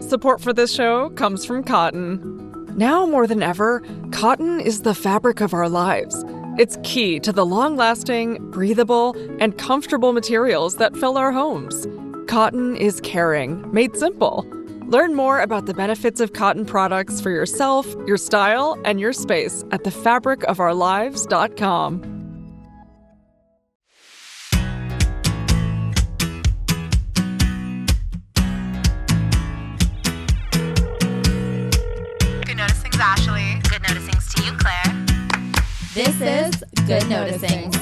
Support for this show comes from Cotton. Now more than ever, cotton is the fabric of our lives. It's key to the long-lasting, breathable, and comfortable materials that fill our homes. Cotton is caring, made simple. Learn more about the benefits of cotton products for yourself, your style, and your space at thefabricofourlives.com. Good noticings, Ashley. Good noticings to you, Claire. This is Good Noticings.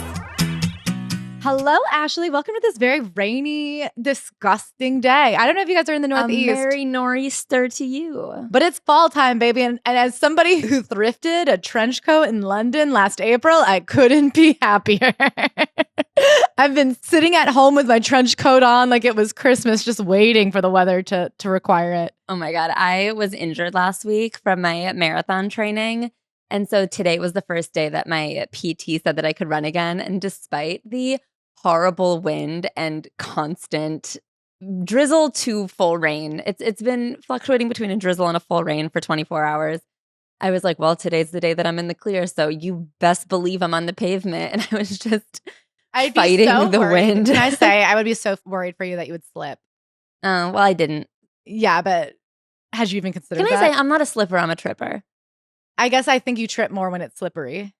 Hello, Ashley. Welcome to this very rainy, disgusting day. I don't know if you guys are in the Northeast. A merry nor'easter to you. But it's fall time, baby. And as somebody who thrifted a trench coat in London last April, I couldn't be happier. I've been sitting at home with my trench coat on like it was Christmas, just waiting for the weather to require it. Oh my God. I was injured last week from my marathon training. And so today was the first day that my PT said that I could run again. And despite the horrible wind and constant drizzle to full rain, it's been fluctuating between a drizzle and a full rain for 24 hours. I was like, well, today's the day that I'm in the clear, so you best believe I'm on the pavement. And I was just fighting the wind. Can I say, I would be so worried for you that you would slip. Oh, well, I didn't. Yeah, but had you even considered that? Can I say, I'm not a slipper, I'm a tripper. I guess I think you trip more when it's slippery.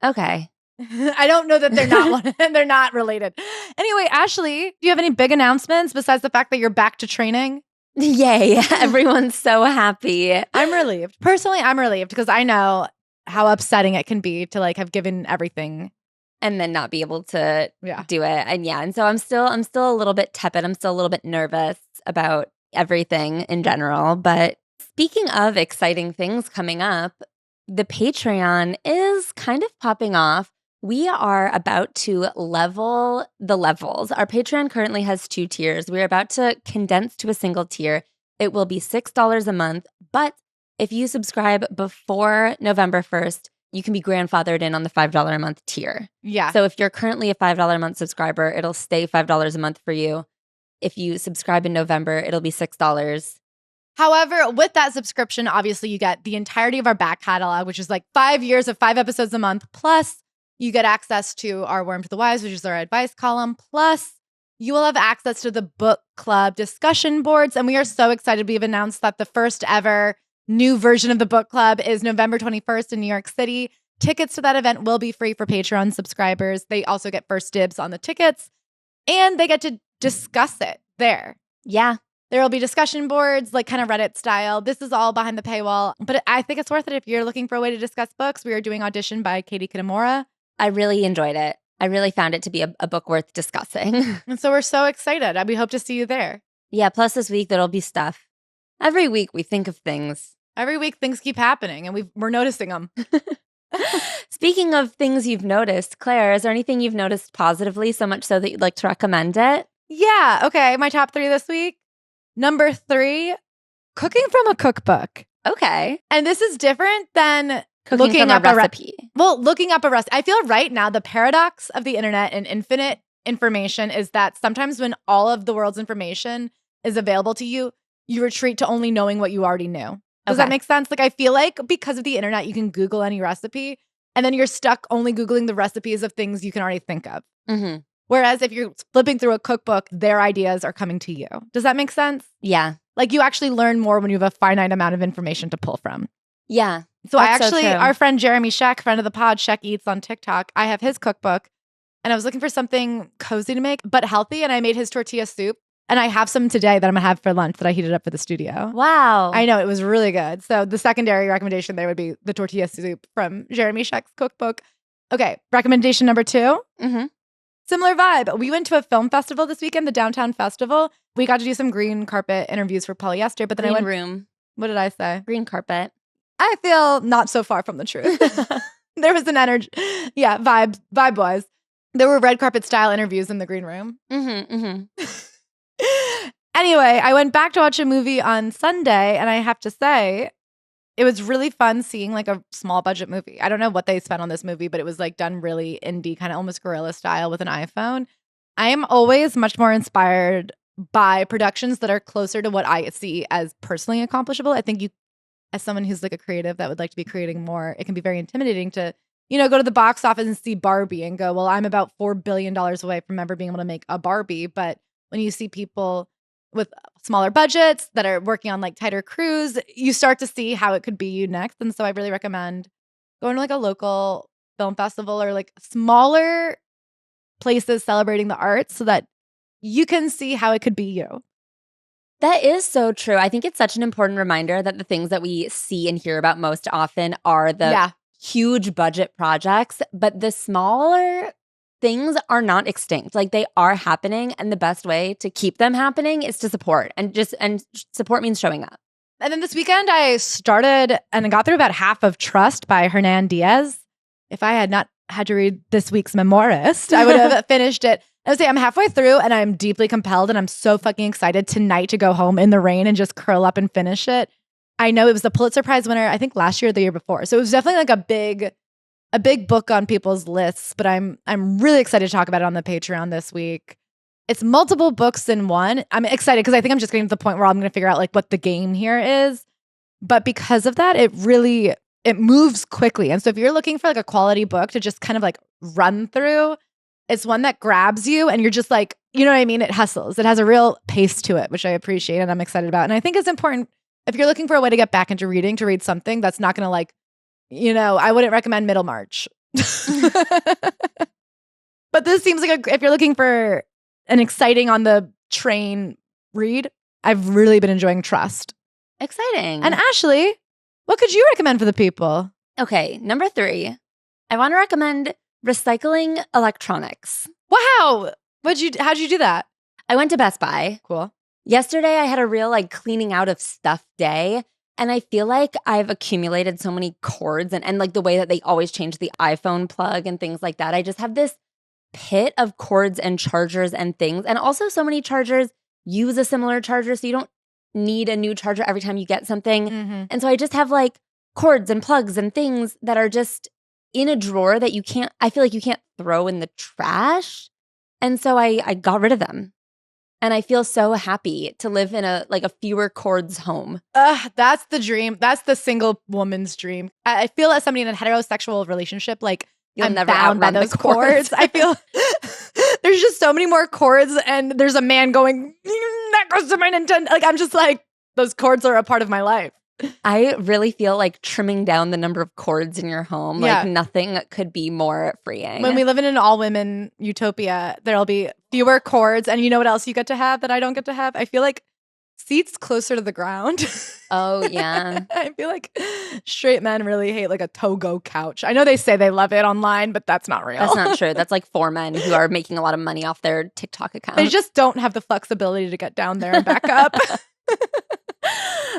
Okay. I don't know that they're not related. Anyway, Ashley, do you have any big announcements besides the fact that you're back to training? Yay. Everyone's so happy. I'm relieved. Personally, I'm relieved because I know how upsetting it can be to like have given everything and then not be able to do it. And so I'm still a little bit tepid. I'm still a little bit nervous about everything in general. But speaking of exciting things coming up, the Patreon is kind of popping off. We are about to level the levels. Our Patreon currently has 2 tiers. We're about to condense to a single tier. It will be $6 a month, but if you subscribe before November 1st, you can be grandfathered in on the $5 a month tier. Yeah. So if you're currently a $5 a month subscriber, it'll stay $5 a month for you. If you subscribe in November, it'll be $6. However, with that subscription, obviously you get the entirety of our back catalog, which is like 5 years of 5 episodes a month, plus you get access to our Worm to the Wise, which is our advice column. Plus, you will have access to the book club discussion boards. And we are so excited. We've announced that the first ever new version of the book club is November 21st in New York City. Tickets to that event will be free for Patreon subscribers. They also get first dibs on the tickets. And they get to discuss it there. Yeah. There will be discussion boards, like kind of Reddit style. This is all behind the paywall. But I think it's worth it if you're looking for a way to discuss books. We are doing Audition by Katie Kitamura. I really enjoyed it. I really found it to be a book worth discussing. And so we're so excited. We hope to see you there. Yeah, plus this week there'll be stuff. Every week we think of things. Every week things keep happening and we're noticing them. Speaking of things you've noticed, Claire, is there anything you've noticed positively, so much so that you'd like to recommend it? Yeah. Okay. My top 3 this week. Number 3, cooking from a cookbook. Okay. And this is different than Cooking looking from up a recipe. Looking up a recipe. I feel right now the paradox of the internet and infinite information is that sometimes when all of the world's information is available to you, you retreat to only knowing what you already knew. Does that make sense? Like I feel like because of the internet, you can Google any recipe and then you're stuck only Googling the recipes of things you can already think of. Mm-hmm. Whereas if you're flipping through a cookbook, their ideas are coming to you. Does that make sense? Yeah. Like you actually learn more when you have a finite amount of information to pull from. Yeah. So our friend Jeremy Sheck, friend of the pod, Sheck Eats on TikTok, I have his cookbook and I was looking for something cozy to make, but healthy. And I made his tortilla soup and I have some today that I'm gonna have for lunch that I heated up for the studio. Wow. I know, it was really good. So the secondary recommendation there would be the tortilla soup from Jeremy Sheck's cookbook. Okay, recommendation number 2. Mm-hmm. Similar vibe. We went to a film festival this weekend, the Downtown Festival. We got to do some green carpet interviews for Polyester, but then Green room. What did I say? Green carpet. I feel not so far from the truth. There was an energy. Yeah, vibe-wise. There were red carpet style interviews in the green room. Mm-hmm, mm-hmm. Anyway, I went back to watch a movie on Sunday, and I have to say, it was really fun seeing like a small budget movie. I don't know what they spent on this movie, but it was like done really indie, kind of almost guerrilla style with an iPhone. I am always much more inspired by productions that are closer to what I see as personally accomplishable. I think you, as someone who's like a creative that would like to be creating more, it can be very intimidating to, go to the box office and see Barbie and go, well, I'm about $4 billion away from ever being able to make a Barbie. But when you see people with smaller budgets that are working on like tighter crews, you start to see how it could be you next. And so I really recommend going to like a local film festival or like smaller places celebrating the arts so that you can see how it could be you. That is so true. I think it's such an important reminder that the things that we see and hear about most often are the huge budget projects, but the smaller things are not extinct. Like they are happening, and the best way to keep them happening is to support. And support means showing up. And then this weekend I started and got through about half of Trust by Hernan Diaz. If I had not had to read this week's Memoirist, I would have finished it. I would say I'm halfway through and I'm deeply compelled and I'm so fucking excited tonight to go home in the rain and just curl up and finish it. I know it was the Pulitzer Prize winner, I think last year or the year before. So it was definitely like a big book on people's lists, but I'm really excited to talk about it on the Patreon this week. It's multiple books in one. I'm excited because I think I'm just getting to the point where I'm going to figure out like what the game here is. But because of that, it moves quickly. And so if you're looking for like a quality book to just kind of like run through, it's one that grabs you and you're just like, you know what I mean? It hustles. It has a real pace to it, which I appreciate and I'm excited about. And I think it's important if you're looking for a way to get back into reading, to read something that's not going to like, I wouldn't recommend Middlemarch. But this seems like if you're looking for an exciting on the train read, I've really been enjoying Trust. Exciting. And Ashley, what could you recommend for the people? Okay, number 3. I want to recommend recycling electronics. Wow. How'd you do that? I went to Best Buy. Cool. Yesterday, I had a real like cleaning out of stuff day. And I feel like I've accumulated so many cords and like the way that they always change the iPhone plug and things like that. I just have this pit of cords and chargers and things. And also so many chargers use a similar charger. So you don't need a new charger every time you get something. Mm-hmm. And so I just have like cords and plugs and things that are just in a drawer that I feel like you can't throw in the trash. And so I got rid of them. And I feel so happy to live in a fewer cords home. That's the dream. That's the single woman's dream. I feel as somebody in a heterosexual relationship, like You'll I'm never bound by those cords. I feel there's just so many more cords and there's a man going, that goes to my Nintendo. Like I'm just like, those cords are a part of my life. I really feel like trimming down the number of cords in your home, like nothing could be more freeing. When we live in an all-women utopia, there'll be fewer cords. And you know what else you get to have that I don't get to have? I feel like seats closer to the ground. Oh, yeah. I feel like straight men really hate like a Togo couch. I know they say they love it online, but that's not real. That's not true. That's like 4 men who are making a lot of money off their TikTok account. They just don't have the flexibility to get down there and back up.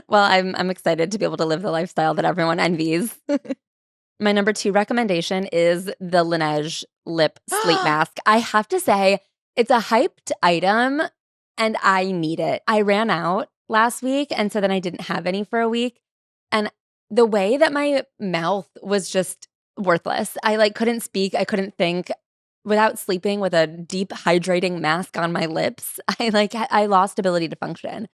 Well, I'm excited to be able to live the lifestyle that everyone envies. My number 2 recommendation is the Laneige lip sleep mask. I have to say, it's a hyped item and I need it. I ran out last week and so then I didn't have any for a week. And the way that my mouth was just worthless. I like couldn't speak. I couldn't think. Without sleeping with a deep hydrating mask on my lips, I lost ability to function.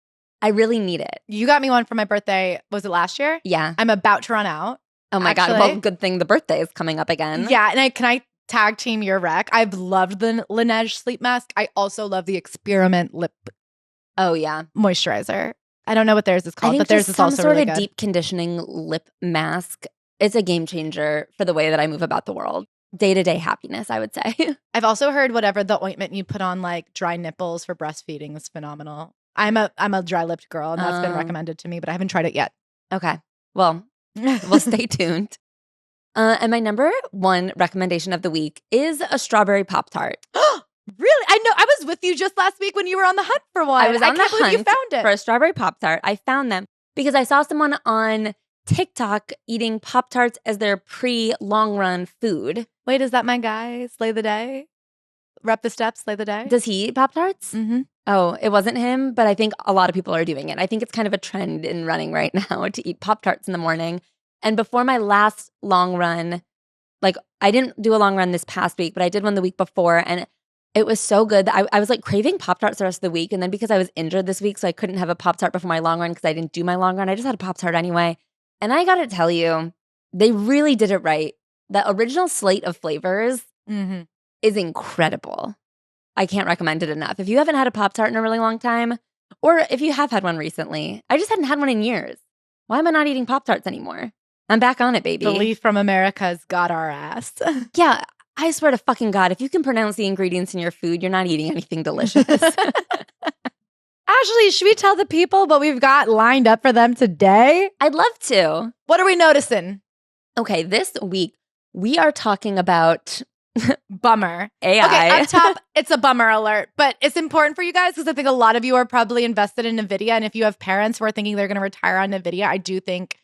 I really need it. You got me one for my birthday. Was it last year? Yeah. I'm about to run out. Oh my God. Well, good thing the birthday is coming up again. Yeah. And can I tag team your rec? I've loved the Laneige sleep mask. I also love the Experiment lip moisturizer. I don't know what theirs is called, but theirs is also really good. Some sort of deep conditioning lip mask. It's a game changer for the way that I move about the world. Day-to-day happiness, I would say. I've also heard whatever the ointment you put on like dry nipples for breastfeeding is phenomenal. I'm a dry-lipped girl, and that's been recommended to me, but I haven't tried it yet. Okay. Well, we'll stay tuned. And my number 1 recommendation of the week is a strawberry Pop-Tart. Really? I know. I was with you just last week when you were on the hunt for one. I was on the hunt you found it. for a strawberry Pop-Tart. I found them because I saw someone on TikTok eating Pop-Tarts as their pre-long run food. Wait, is that my guy? Slay the day? Rep the steps, slay the day? Does he eat Pop-Tarts? Mm-hmm. Oh, it wasn't him, but I think a lot of people are doing it. I think it's kind of a trend in running right now to eat Pop-Tarts in the morning. And before my last long run, like I didn't do a long run this past week, but I did one the week before. And It was so good. I was like craving Pop-Tarts the rest of the week. And then because I was injured this week, so I couldn't have a Pop-Tart before my long run because I didn't do my long run, I just had a Pop-Tart anyway. And I got to tell you, they really did it right. The original slate of flavors is incredible. I can't recommend it enough. If you haven't had a Pop-Tart in a really long time, or if you have had one recently, I just hadn't had one in years. Why am I not eating Pop-Tarts anymore? I'm back on it, baby. The leaf from America's got our ass. Yeah, I swear to fucking God, if you can pronounce the ingredients in your food, you're not eating anything delicious. Ashley, should we tell the people what we've got lined up for them today? I'd love to. What are we noticing? Okay, this week we are talking about bummer. AI. Okay, up top, it's a bummer alert, but it's important for you guys because I think a lot of you are probably invested in NVIDIA. And if you have parents who are thinking they're going to retire on NVIDIA, I do think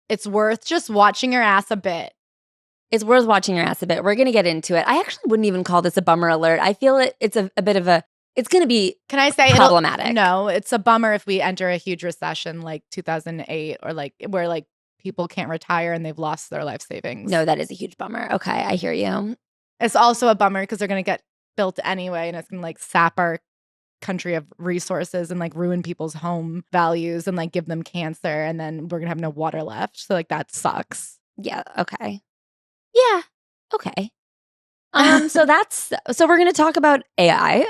it's worth just watching your ass a bit. It's worth watching your ass a bit. We're going to get into it. I actually wouldn't even call this a bummer alert. I feel it's a bit of a, it's going to be Can I say problematic. No, it's a bummer if we enter a huge recession like 2008 or like where like people can't retire and they've lost their life savings. No, that is a huge bummer. Okay, I hear you. It's also a bummer because they're going to get built anyway and it's going to like sap our country of resources and like ruin people's home values and like give them cancer and then we're going to have no water left. So like that sucks. Yeah, okay. Yeah, okay. So we're going to talk about AI.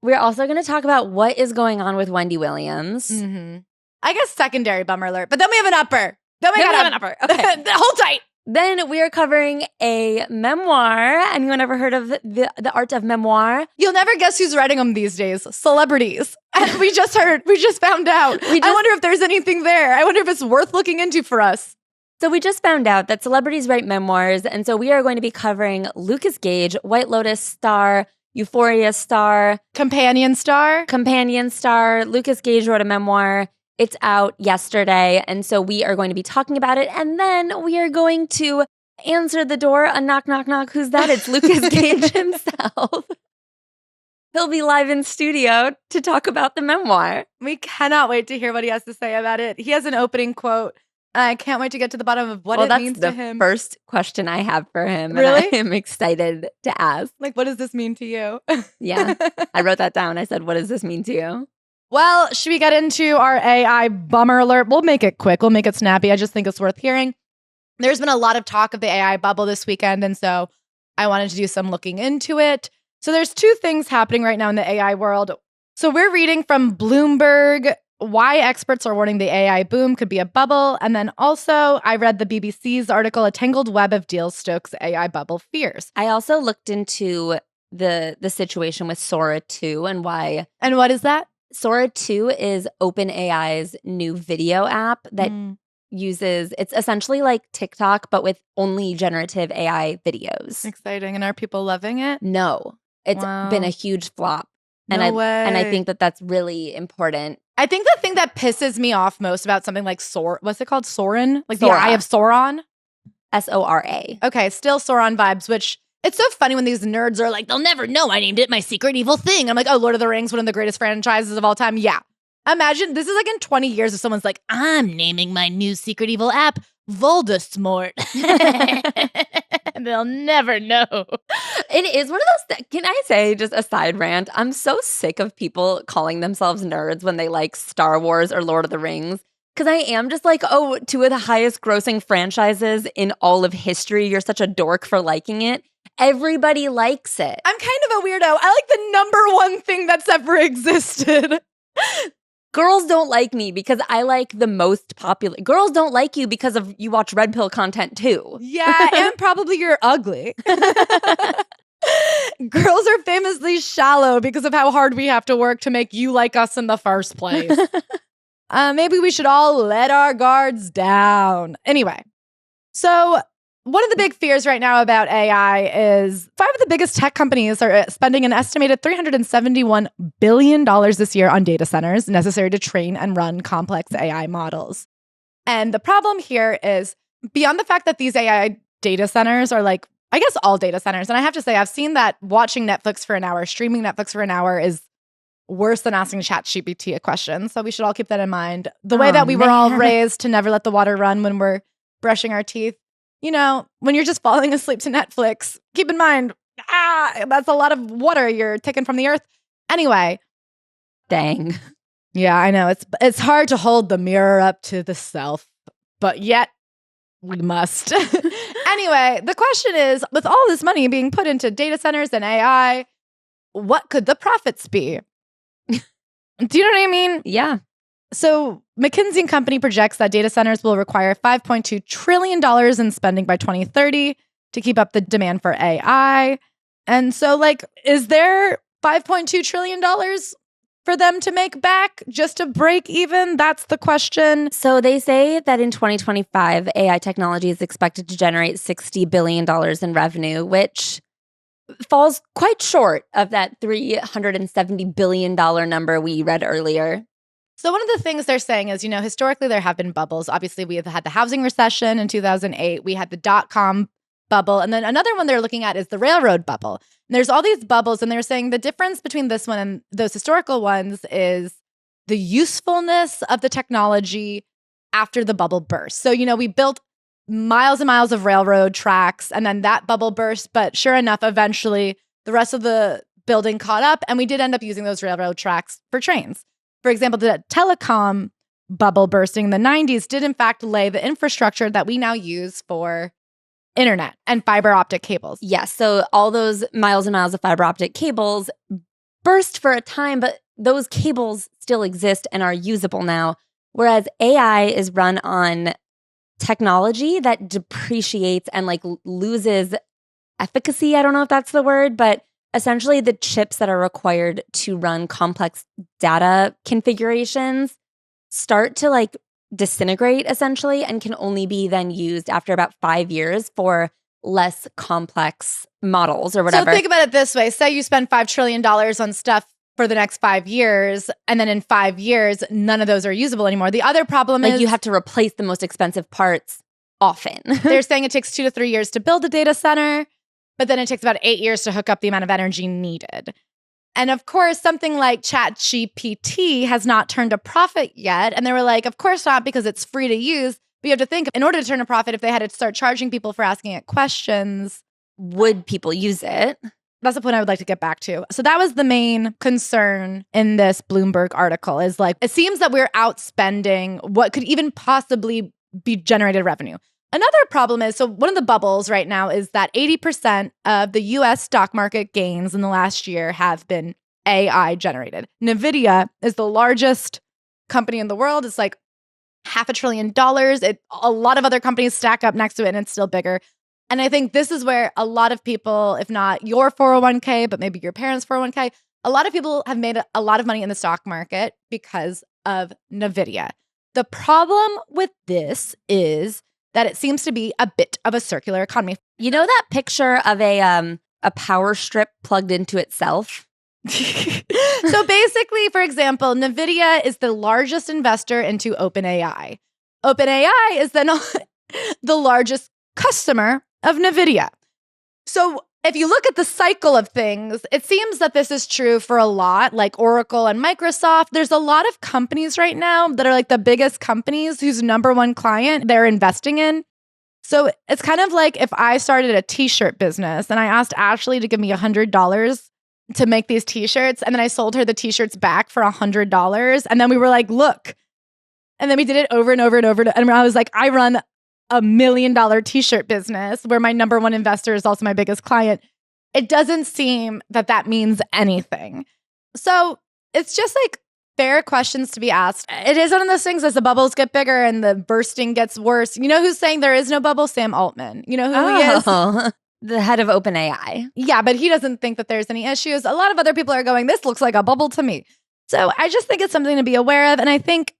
We're also going to talk about what is going on with Wendy Williams. I guess secondary bummer alert, but then we have an upper. Then we have an upper. Okay. Hold tight. Then we are covering a memoir. Anyone ever heard of the art of memoir? You'll never guess who's writing them these days. Celebrities. And we just found out. I wonder if there's anything there. I wonder if it's worth looking into for us. So we just found out that celebrities write memoirs. And so we are going to be covering Lukas Gage, White Lotus star, Euphoria star. Companion star. Lukas Gage wrote a memoir. It's out yesterday, and so we are going to be talking about it, and then we are going to answer the door, a knock, knock, knock. Who's that? It's Lukas Gage himself. He'll be live in studio to talk about the memoir. We cannot wait to hear what he has to say about it. He has an opening quote. I can't wait to get to the bottom of what it means to him. That's the first question I have for him, really? And I am excited to ask. Like, what does this mean to you? Yeah, I wrote that down. I said, what does this mean to you? Well, should we get into our AI bummer alert? We'll make it quick. We'll make it snappy. I just think it's worth hearing. There's been a lot of talk of the AI bubble this weekend, and so I wanted to do some looking into it. So there's two things happening right now in the AI world. So we're reading from Bloomberg, why experts are warning the AI boom could be a bubble. And then also I read the BBC's article, A Tangled Web of Deals Stokes AI Bubble Fears. I also looked into the situation with Sora 2 and why. And what is that? Sora 2 is OpenAI's new video app that uses, it's essentially like TikTok, but with only generative AI videos. Exciting. And are people loving it? No. It's been a huge flop. And No way. And I think that that's really important. I think the thing that pisses me off most about something like what's it called? Soren? Like Sora. the Eye of Sauron? Sora. Okay, still Sauron vibes, which it's so funny when these nerds are like, they'll never know I named it my secret evil thing. I'm like, oh, Lord of the Rings, one of the greatest franchises of all time. Yeah. Imagine, this is like in 20 years if someone's like, I'm naming my new secret evil app Voldemort. They'll never know. It is one of those can I say, just a side rant, I'm so sick of people calling themselves nerds when they like Star Wars or Lord of the Rings. Because I am just like, oh, two of the highest grossing franchises in all of history. You're such a dork for liking it. Everybody likes it. I'm kind of a weirdo. I like the number one thing that's ever existed. Girls don't like me because I like the most popular. Girls don't like you because of you watch Red Pill content too. Yeah, and probably you're ugly. Girls are famously shallow because of how hard we have to work to make you like us in the first place. Maybe we should all let our guards down. Anyway, so one of the big fears right now about AI is 5 of the biggest tech companies are spending an estimated $371 billion this year on data centers necessary to train and run complex AI models. And the problem here is beyond the fact that these AI data centers are like, I guess all data centers. And I have to say, I've seen that watching Netflix for an hour, streaming Netflix for an hour is worse than asking ChatGPT a question. So we should all keep that in mind. The way that we were all raised to never let the water run when we're brushing our teeth. You know, when you're just falling asleep to Netflix, keep in mind, that's a lot of water you're taking from the earth. Anyway. Dang. Yeah, I know. It's hard to hold the mirror up to the self, but yet we must. Anyway, the question is, with all this money being put into data centers and AI, what could the profits be? Do you know what I mean? Yeah. So McKinsey & Company projects that data centers will require $5.2 trillion in spending by 2030 to keep up the demand for AI. And so, is there $5.2 trillion for them to make back just to break even? That's the question. So they say that in 2025, AI technology is expected to generate $60 billion in revenue, which falls quite short of that $370 billion number we read earlier. So one of the things they're saying is, historically there have been bubbles. Obviously, we have had the housing recession in 2008. We had the dot-com bubble. And then another one they're looking at is the railroad bubble. And there's all these bubbles, and they're saying the difference between this one and those historical ones is the usefulness of the technology after the bubble burst. So, we built miles and miles of railroad tracks, and then that bubble burst. But sure enough, eventually the rest of the building caught up, and we did end up using those railroad tracks for trains. For example, the telecom bubble bursting in the 90s did in fact lay the infrastructure that we now use for internet and fiber optic cables. Yes. So all those miles and miles of fiber optic cables burst for a time, but those cables still exist and are usable now. Whereas AI is run on technology that depreciates and loses efficacy. I don't know if that's the word, but essentially the chips that are required to run complex data configurations start to disintegrate essentially and can only be then used after about 5 years for less complex models or whatever. So think about it this way. Say you spend $5 trillion on stuff for the next 5 years, and then in 5 years, none of those are usable anymore. The other problem is you have to replace the most expensive parts often. They're saying it takes 2 to 3 years to build a data center, but then it takes about 8 years to hook up the amount of energy needed. And of course, something like ChatGPT has not turned a profit yet. And they were like, of course not, because it's free to use. But you have to think, in order to turn a profit, if they had to start charging people for asking it questions, would people use it? That's the point I would like to get back to. So that was the main concern in this Bloomberg article is it seems that we're outspending what could even possibly be generated revenue. Another problem is, so one of the bubbles right now is that 80% of the US stock market gains in the last year have been AI generated. NVIDIA is the largest company in the world. It's $500 billion. A lot of other companies stack up next to it and it's still bigger. And I think this is where a lot of people, if not your 401k, but maybe your parents' 401k, a lot of people have made a lot of money in the stock market because of NVIDIA. The problem with this is that it seems to be a bit of a circular economy. You know that picture of a power strip plugged into itself? So basically, for example, NVIDIA is the largest investor into OpenAI. OpenAI is then the largest customer of NVIDIA. So if you look at the cycle of things, it seems that this is true for a lot, like Oracle and Microsoft. There's a lot of companies right now that are the biggest companies whose number one client they're investing in. So it's kind of like if I started a t-shirt business and I asked Ashley to give me $100 to make these t-shirts, and then I sold her the t-shirts back for $100. And then we were like, look. And then we did it over and over and over. And I was like, I run $1 million t-shirt business where my number one investor is also my biggest client. It doesn't seem that means anything. So it's just fair questions to be asked. It is one of those things as the bubbles get bigger and the bursting gets worse. You know who's saying there is no bubble? Sam Altman. You know who he is? The head of OpenAI. Yeah, but he doesn't think that there's any issues. A lot of other people are going, this looks like a bubble to me. So I just think it's something to be aware of. And I think,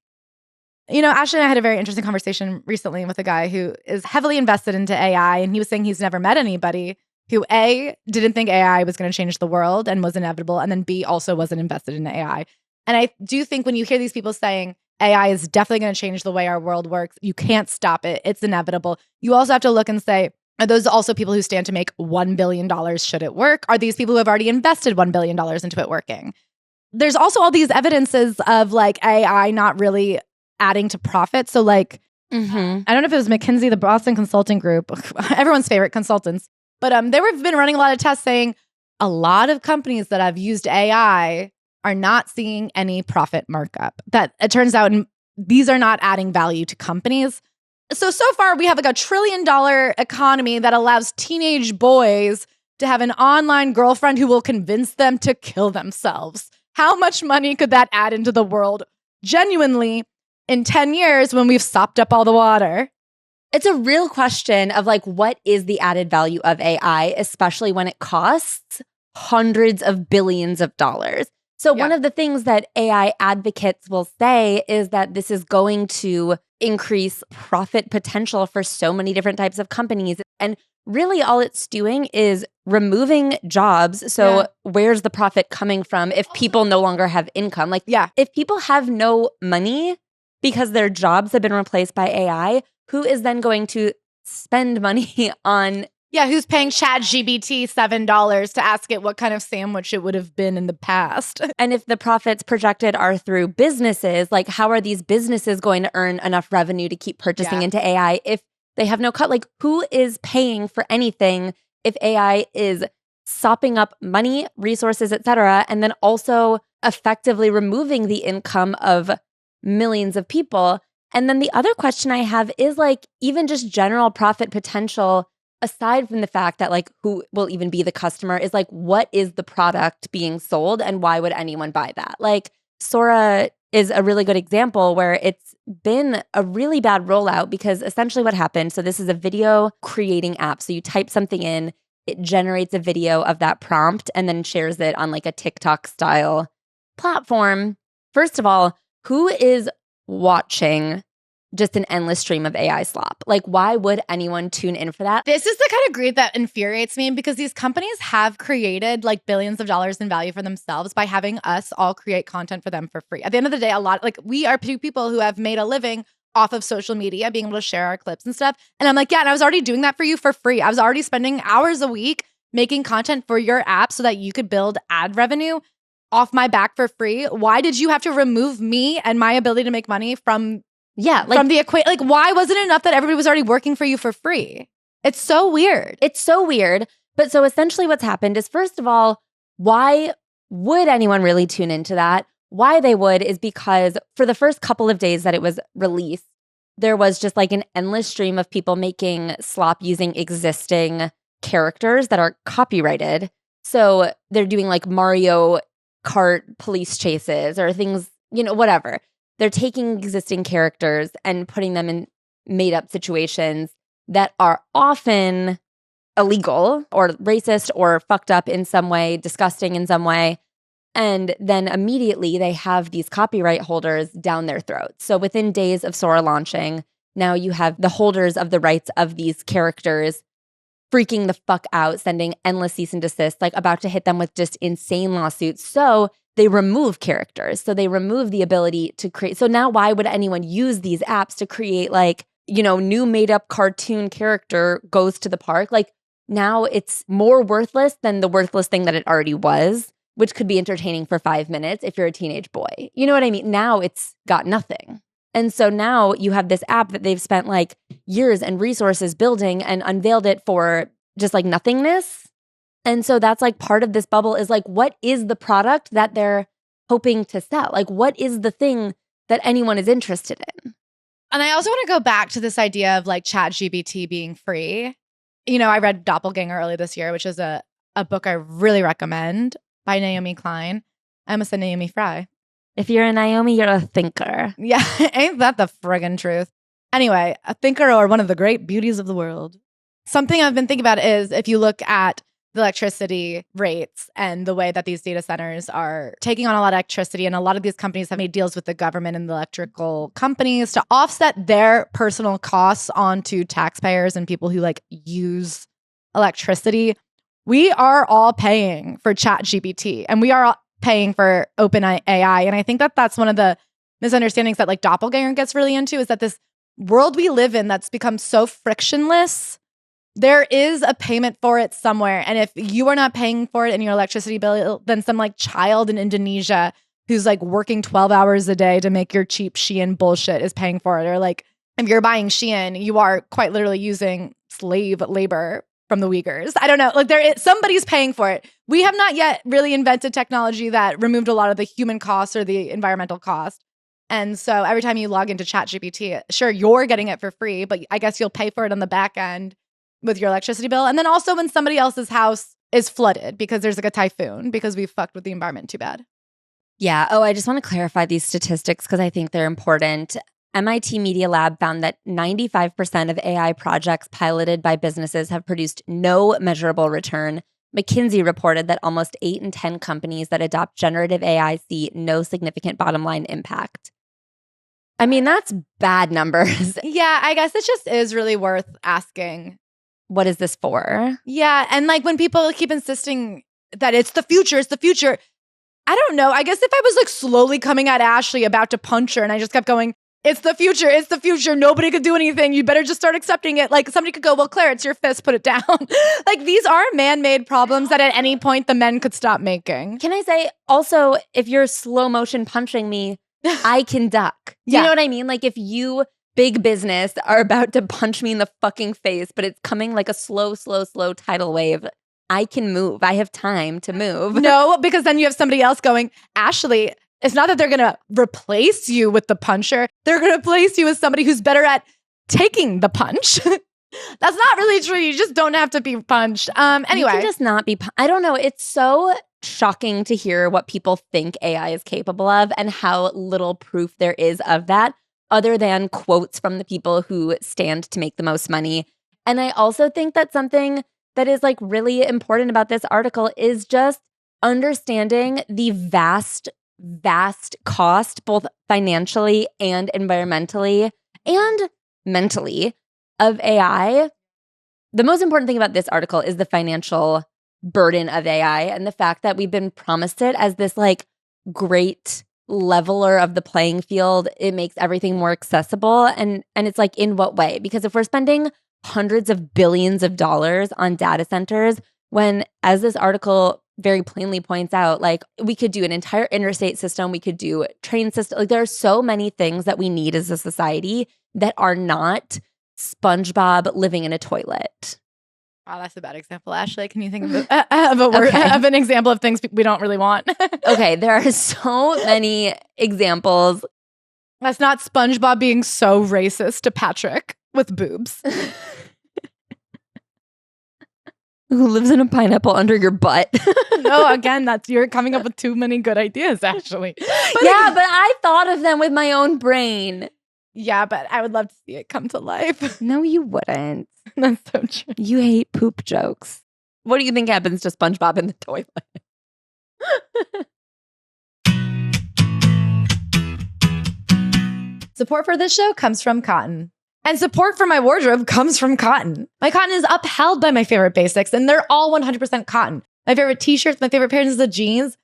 Ashley and I had a very interesting conversation recently with a guy who is heavily invested into AI. And he was saying he's never met anybody who A, didn't think AI was going to change the world and was inevitable. And then B, also wasn't invested in AI. And I do think when you hear these people saying AI is definitely going to change the way our world works, you can't stop it. It's inevitable. You also have to look and say, are those also people who stand to make $1 billion should it work? Are these people who have already invested $1 billion into it working? There's also all these evidences of AI not really adding to profit. So I don't know if it was McKinsey, the Boston Consulting Group, everyone's favorite consultants, but they've been running a lot of tests saying, a lot of companies that have used AI are not seeing any profit markup. That it turns out these are not adding value to companies. So far we have like $1 trillion economy that allows teenage boys to have an online girlfriend who will convince them to kill themselves. How much money could that add into the world genuinely in 10 years when we've sopped up all the water? It's a real question of like, what is the added value of AI, especially when it costs hundreds of billions of dollars? So one of the things that AI advocates will say is that this is going to increase profit potential for so many different types of companies. And really all it's doing is removing jobs. So where's the profit coming from if people no longer have income? Like, if people have no money because their jobs have been replaced by AI, who is then going to spend money on? Yeah, who's paying ChatGPT $7 to ask it what kind of sandwich it would have been in the past? And if the profits projected are through businesses, like how are these businesses going to earn enough revenue to keep purchasing into AI if they have no cut? Like, who is paying for anything if AI is sopping up money, resources, et cetera, and then also effectively removing the income of millions of people? And then the other question I have is like, even just general profit potential, aside from the fact that like who will even be the customer, is like, what is the product being sold and why would anyone buy that? Like Sora is a really good example where it's been a really bad rollout because essentially what happened, so this is a video creating app. So you type something in, it generates a video of that prompt and then shares it on like a TikTok style platform. First of all, who is watching just an endless stream of AI slop? Like, why would anyone tune in for that? This is the kind of greed that infuriates me because these companies have created like billions of dollars in value for themselves by having us all create content for them for free. At the end of the day, we are two people who have made a living off of social media, being able to share our clips and stuff. And I'm like, and I was already doing that for you for free. I was already spending hours a week making content for your app so that you could build ad revenue off my back for free. Why did you have to remove me and my ability to make money from the equation? Like, why wasn't it enough that everybody was already working for you for free? It's so weird. It's so weird. But so essentially what's happened is, first of all, why would anyone really tune into that? Why they would is because for the first couple of days that it was released, there was just like an endless stream of people making slop using existing characters that are copyrighted. So they're doing like Mario Kart police chases or things, whatever. They're taking existing characters and putting them in made-up situations that are often illegal or racist or fucked up in some way, disgusting in some way. And then immediately they have these copyright holders down their throats. So within days of Sora launching, now you have the holders of the rights of these characters freaking the fuck out, sending endless cease and desist, like about to hit them with just insane lawsuits. So they remove characters. So they remove the ability to create. So now why would anyone use these apps to create like, new made up cartoon character goes to the park? Like now it's more worthless than the worthless thing that it already was, which could be entertaining for 5 minutes if you're a teenage boy. You know what I mean? Now it's got nothing. And so now you have this app that they've spent like years and resources building and unveiled it for just like nothingness. And so that's like part of this bubble is like, what is the product that they're hoping to sell? Like, what is the thing that anyone is interested in? And I also want to go back to this idea of like ChatGPT being free. I read Doppelganger earlier this year, which is a book I really recommend by Naomi Klein. I almost said Naomi Fry. If you're a Naomi, you're a thinker. Yeah, ain't that the friggin' truth? Anyway, a thinker or one of the great beauties of the world. Something I've been thinking about is if you look at the electricity rates and the way that these data centers are taking on a lot of electricity, and a lot of these companies have made deals with the government and the electrical companies to offset their personal costs onto taxpayers and people who like use electricity. We are all paying for ChatGPT and we are all paying for OpenAI. And I think that that's one of the misunderstandings that like Doppelganger gets really into is that this world we live in that's become so frictionless, there is a payment for it somewhere. And if you are not paying for it in your electricity bill, then some like child in Indonesia who's like working 12 hours a day to make your cheap Shein bullshit is paying for it. Or like if you're buying Shein, you are quite literally using slave labor from the Uyghurs. I don't know. Like somebody's paying for it. We have not yet really invented technology that removed a lot of the human costs or the environmental cost. And so every time you log into ChatGPT, sure, you're getting it for free, but I guess you'll pay for it on the back end with your electricity bill. And then also when somebody else's house is flooded because there's like a typhoon because we fucked with the environment too bad. Yeah. Oh, I just want to clarify these statistics because I think they're important. MIT Media Lab found that 95% of AI projects piloted by businesses have produced no measurable return. McKinsey reported that almost 8 in 10 companies that adopt generative AI see no significant bottom line impact. I mean, that's bad numbers. Yeah, I guess it just is really worth asking. What is this for? Yeah, and like when people keep insisting that it's the future, I don't know. I guess if I was like slowly coming at Ashley about to punch her and I just kept going, it's the future, nobody could do anything, you better just start accepting it. Like somebody could go, well, Claire, it's your fist, put it down. Like these are man-made problems that at any point the men could stop making. Can I say also, if you're slow motion punching me, I can duck. You know what I mean? Like if you, big business, are about to punch me in the fucking face, but it's coming like a slow tidal wave, I can move. I have time to move. No, because then you have somebody else going, Ashley, it's not that they're going to replace you with the puncher. They're going to replace you with somebody who's better at taking the punch. That's not really true. You just don't have to be punched. Anyway. You can just not be I don't know. It's so shocking to hear what people think AI is capable of and how little proof there is of that other than quotes from the people who stand to make the most money. And I also think that something that is like really important about this article is just understanding the vast cost, both financially and environmentally and mentally, of AI. The most important thing about this article is the financial burden of AI and the fact that we've been promised it as this like great leveler of the playing field. It makes everything more accessible. And it's like, in what way? Because if we're spending hundreds of billions of dollars on data centers, when, as this article very plainly points out, like we could do an entire interstate system, we could do train system. Like there are so many things that we need as a society that are not SpongeBob living in a toilet. Wow, that's a bad example, Ashley. Can you think of a word, of an example of things we don't really want? Okay, there are so many examples. That's not SpongeBob being so racist to Patrick with boobs. Who lives in a pineapple under your butt? No, again, you're coming up with too many good ideas, actually. But I thought of them with my own brain. Yeah, but I would love to see it come to life. No, you wouldn't. That's so true. You hate poop jokes. What do you think happens to SpongeBob in the toilet? Support for this show comes from Cotton. And support for my wardrobe comes from Cotton. My cotton is upheld by my favorite basics, and they're all 100% cotton. My favorite t-shirts, my favorite pairs of jeans,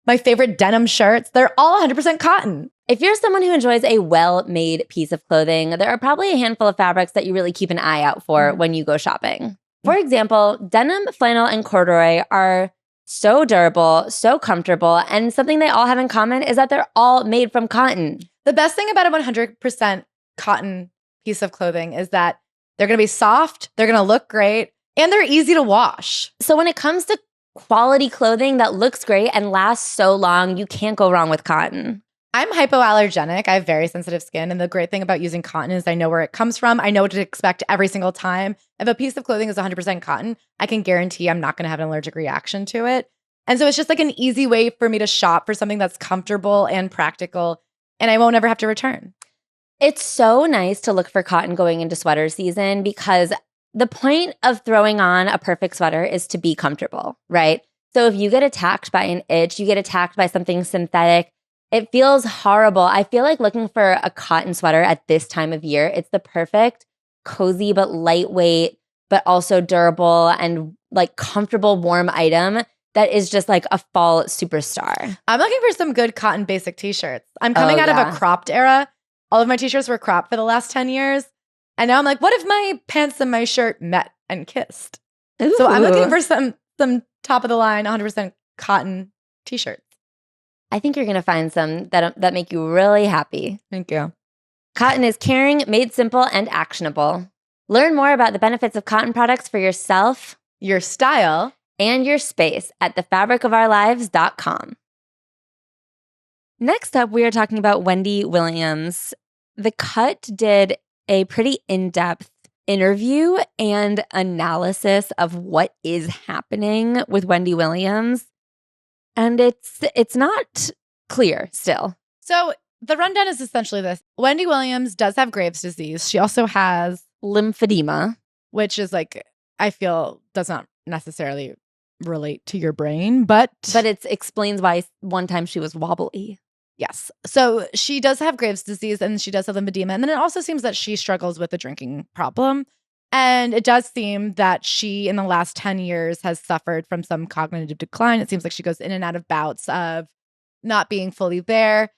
my favorite denim shirts, they're all 100% cotton. If you're someone who enjoys a well-made piece of clothing, there are probably a handful of fabrics that you really keep an eye out for when you go shopping. For example, denim, flannel, and corduroy are so durable, so comfortable, and something they all have in common is that they're all made from cotton. The best thing about a 100% cotton piece of clothing is that they're going to be soft, they're going to look great, and they're easy to wash. So when it comes to quality clothing that looks great and lasts so long, you can't go wrong with cotton. I'm hypoallergenic. I have very sensitive skin. And the great thing about using cotton is I know where it comes from. I know what to expect every single time. If a piece of clothing is 100% cotton, I can guarantee I'm not going to have an allergic reaction to it. And so it's just like an easy way for me to shop for something that's comfortable and practical, and I won't ever have to return. It's so nice to look for cotton going into sweater season because the point of throwing on a perfect sweater is to be comfortable, right? So if you get attacked by an itch, you get attacked by something synthetic, it feels horrible. I feel like looking for a cotton sweater at this time of year, it's the perfect, cozy, but lightweight, but also durable and like comfortable, warm item that is just like a fall superstar. I'm looking for some good cotton basic t-shirts. I'm coming out of a cropped era. All of my t-shirts were cropped for the last 10 years. And now I'm like, what if my pants and my shirt met and kissed? Ooh. So I'm looking for some top of the line, 100% cotton t-shirts. I think you're going to find some that make you really happy. Thank you. Cotton is caring, made simple, and actionable. Learn more about the benefits of cotton products for yourself, your style, and your space at thefabricofourlives.com. Next up, we are talking about Wendy Williams. The Cut did a pretty in-depth interview and analysis of what is happening with Wendy Williams. And it's not clear still. So the rundown is essentially this. Wendy Williams does have Graves' disease. She also has lymphedema, which is like, I feel does not necessarily relate to your brain, but it explains why one time she was wobbly. Yes. So she does have Graves' disease and she does have lymphedema. And then it also seems that she struggles with a drinking problem. And it does seem that she, in the last 10 years, has suffered from some cognitive decline. It seems like she goes in and out of bouts of not being fully there.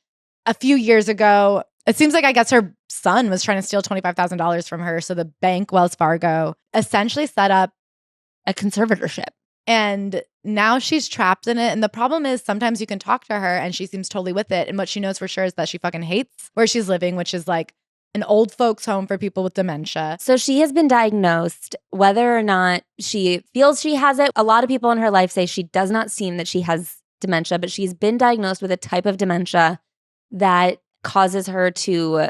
A few years ago, it seems like, I guess, her son was trying to steal $25,000 from her. So the bank, Wells Fargo, essentially set up a conservatorship. And now she's trapped in it. And the problem is sometimes you can talk to her and she seems totally with it. And what she knows for sure is that she fucking hates where she's living, which is like an old folks home for people with dementia. So she has been diagnosed. Whether or not she feels she has it, a lot of people in her life say she does not seem that she has dementia, but she's been diagnosed with a type of dementia that causes her to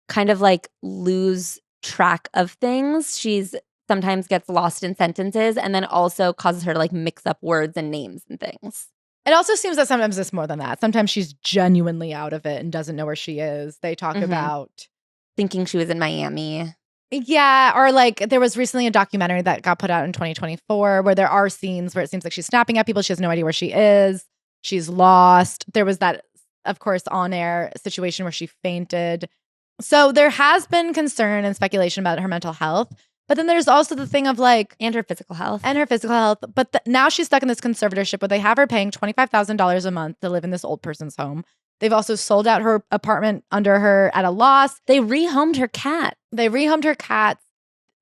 kind of like lose track of things. She's sometimes gets lost in sentences and then also causes her to like mix up words and names and things. It also seems that sometimes it's more than that. Sometimes she's genuinely out of it and doesn't know where she is. They talk about thinking she was in Miami. Yeah, or like there was recently a documentary that got put out in 2024 where there are scenes where it seems like she's snapping at people. She has no idea where she is. She's lost. There was that, of course, on-air situation where she fainted. So there has been concern and speculation about her mental health. But then there's also the thing of like... And her physical health. But now she's stuck in this conservatorship where they have her paying $25,000 a month to live in this old person's home. They've also sold out her apartment under her at a loss. They rehomed her cats.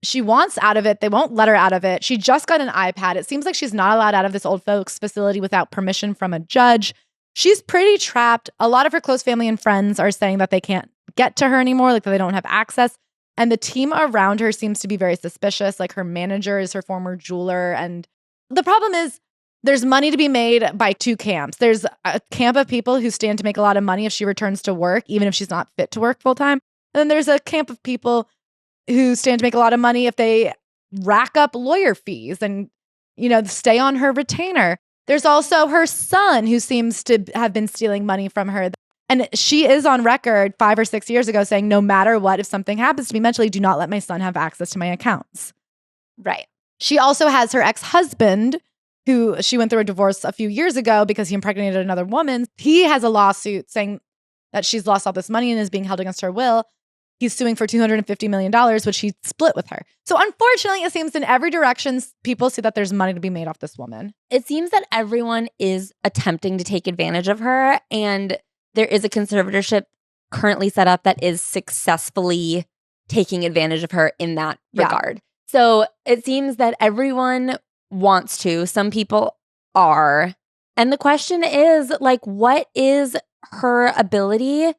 She wants out of it. They won't let her out of it. She just got an iPad. It seems like she's not allowed out of this old folks facility without permission from a judge. She's pretty trapped. A lot of her close family and friends are saying that they can't get to her anymore, like that they don't have access. And the team around her seems to be very suspicious. Like her manager is her former jeweler. And the problem is there's money to be made by two camps. There's a camp of people who stand to make a lot of money if she returns to work, even if she's not fit to work full time. And then there's a camp of people who stand to make a lot of money if they rack up lawyer fees and, you know, stay on her retainer. There's also her son who seems to have been stealing money from her. And she is on record 5 or 6 years ago saying, no matter what, if something happens to me mentally, do not let my son have access to my accounts. Right. She also has her ex-husband, who she went through a divorce a few years ago because he impregnated another woman. He has a lawsuit saying that she's lost all this money and is being held against her will. He's suing for $250 million, which he split with her. So unfortunately, it seems in every direction, people see that there's money to be made off this woman. It seems that everyone is attempting to take advantage of her, and there is a conservatorship currently set up that is successfully taking advantage of her in that regard. So it seems that everyone wants to. Some people are. And the question is, like, what is her ability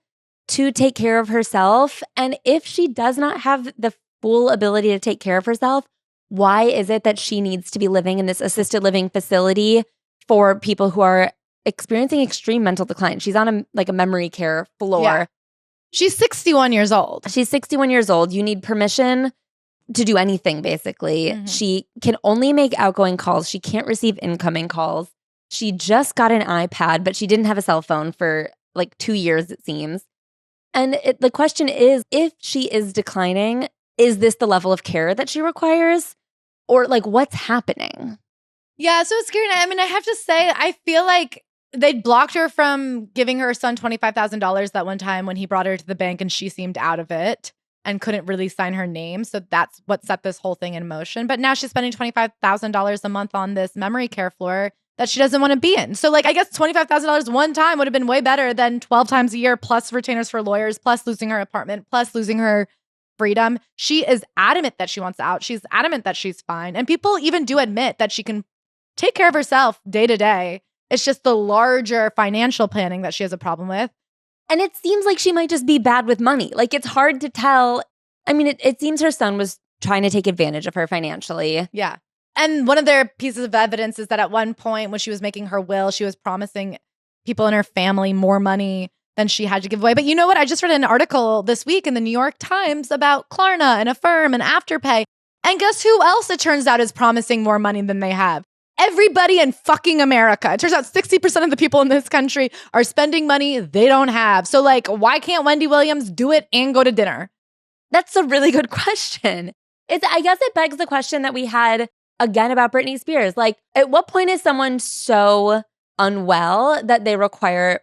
to take care of herself? And if she does not have the full ability to take care of herself, why is it that she needs to be living in this assisted living facility for people who are experiencing extreme mental decline? She's on a memory care floor. Yeah. She's 61 years old. She's 61 years old. You need permission to do anything, basically. Mm-hmm. She can only make outgoing calls. She can't receive incoming calls. She just got an iPad, but she didn't have a cell phone for like 2 years, it seems. And the question is, if she is declining, is this the level of care that she requires? Or like, what's happening? Yeah, so it's scary. I mean, I have to say, I feel like they'd blocked her from giving her son $25,000 that one time when he brought her to the bank and she seemed out of it and couldn't really sign her name. So that's what set this whole thing in motion. But now she's spending $25,000 a month on this memory care floor that she doesn't want to be in. So like, I guess $25,000 one time would have been way better than 12 times a year, plus retainers for lawyers, plus losing her apartment, plus losing her freedom. She is adamant that she wants out. She's adamant that she's fine. And people even do admit that she can take care of herself day to day. It's just the larger financial planning that she has a problem with. And it seems like she might just be bad with money. Like, it's hard to tell. I mean, it seems her son was trying to take advantage of her financially. Yeah. And one of their pieces of evidence is that at one point when she was making her will, she was promising people in her family more money than she had to give away. But you know what? I just read an article this week in the New York Times about Klarna and Affirm and Afterpay. And guess who else it turns out is promising more money than they have? Everybody in fucking America. It turns out 60% of the people in this country are spending money they don't have. So like, why can't Wendy Williams do it and go to dinner? That's a really good question. I guess it begs the question that we had again about Britney Spears. Like, at what point is someone so unwell that they require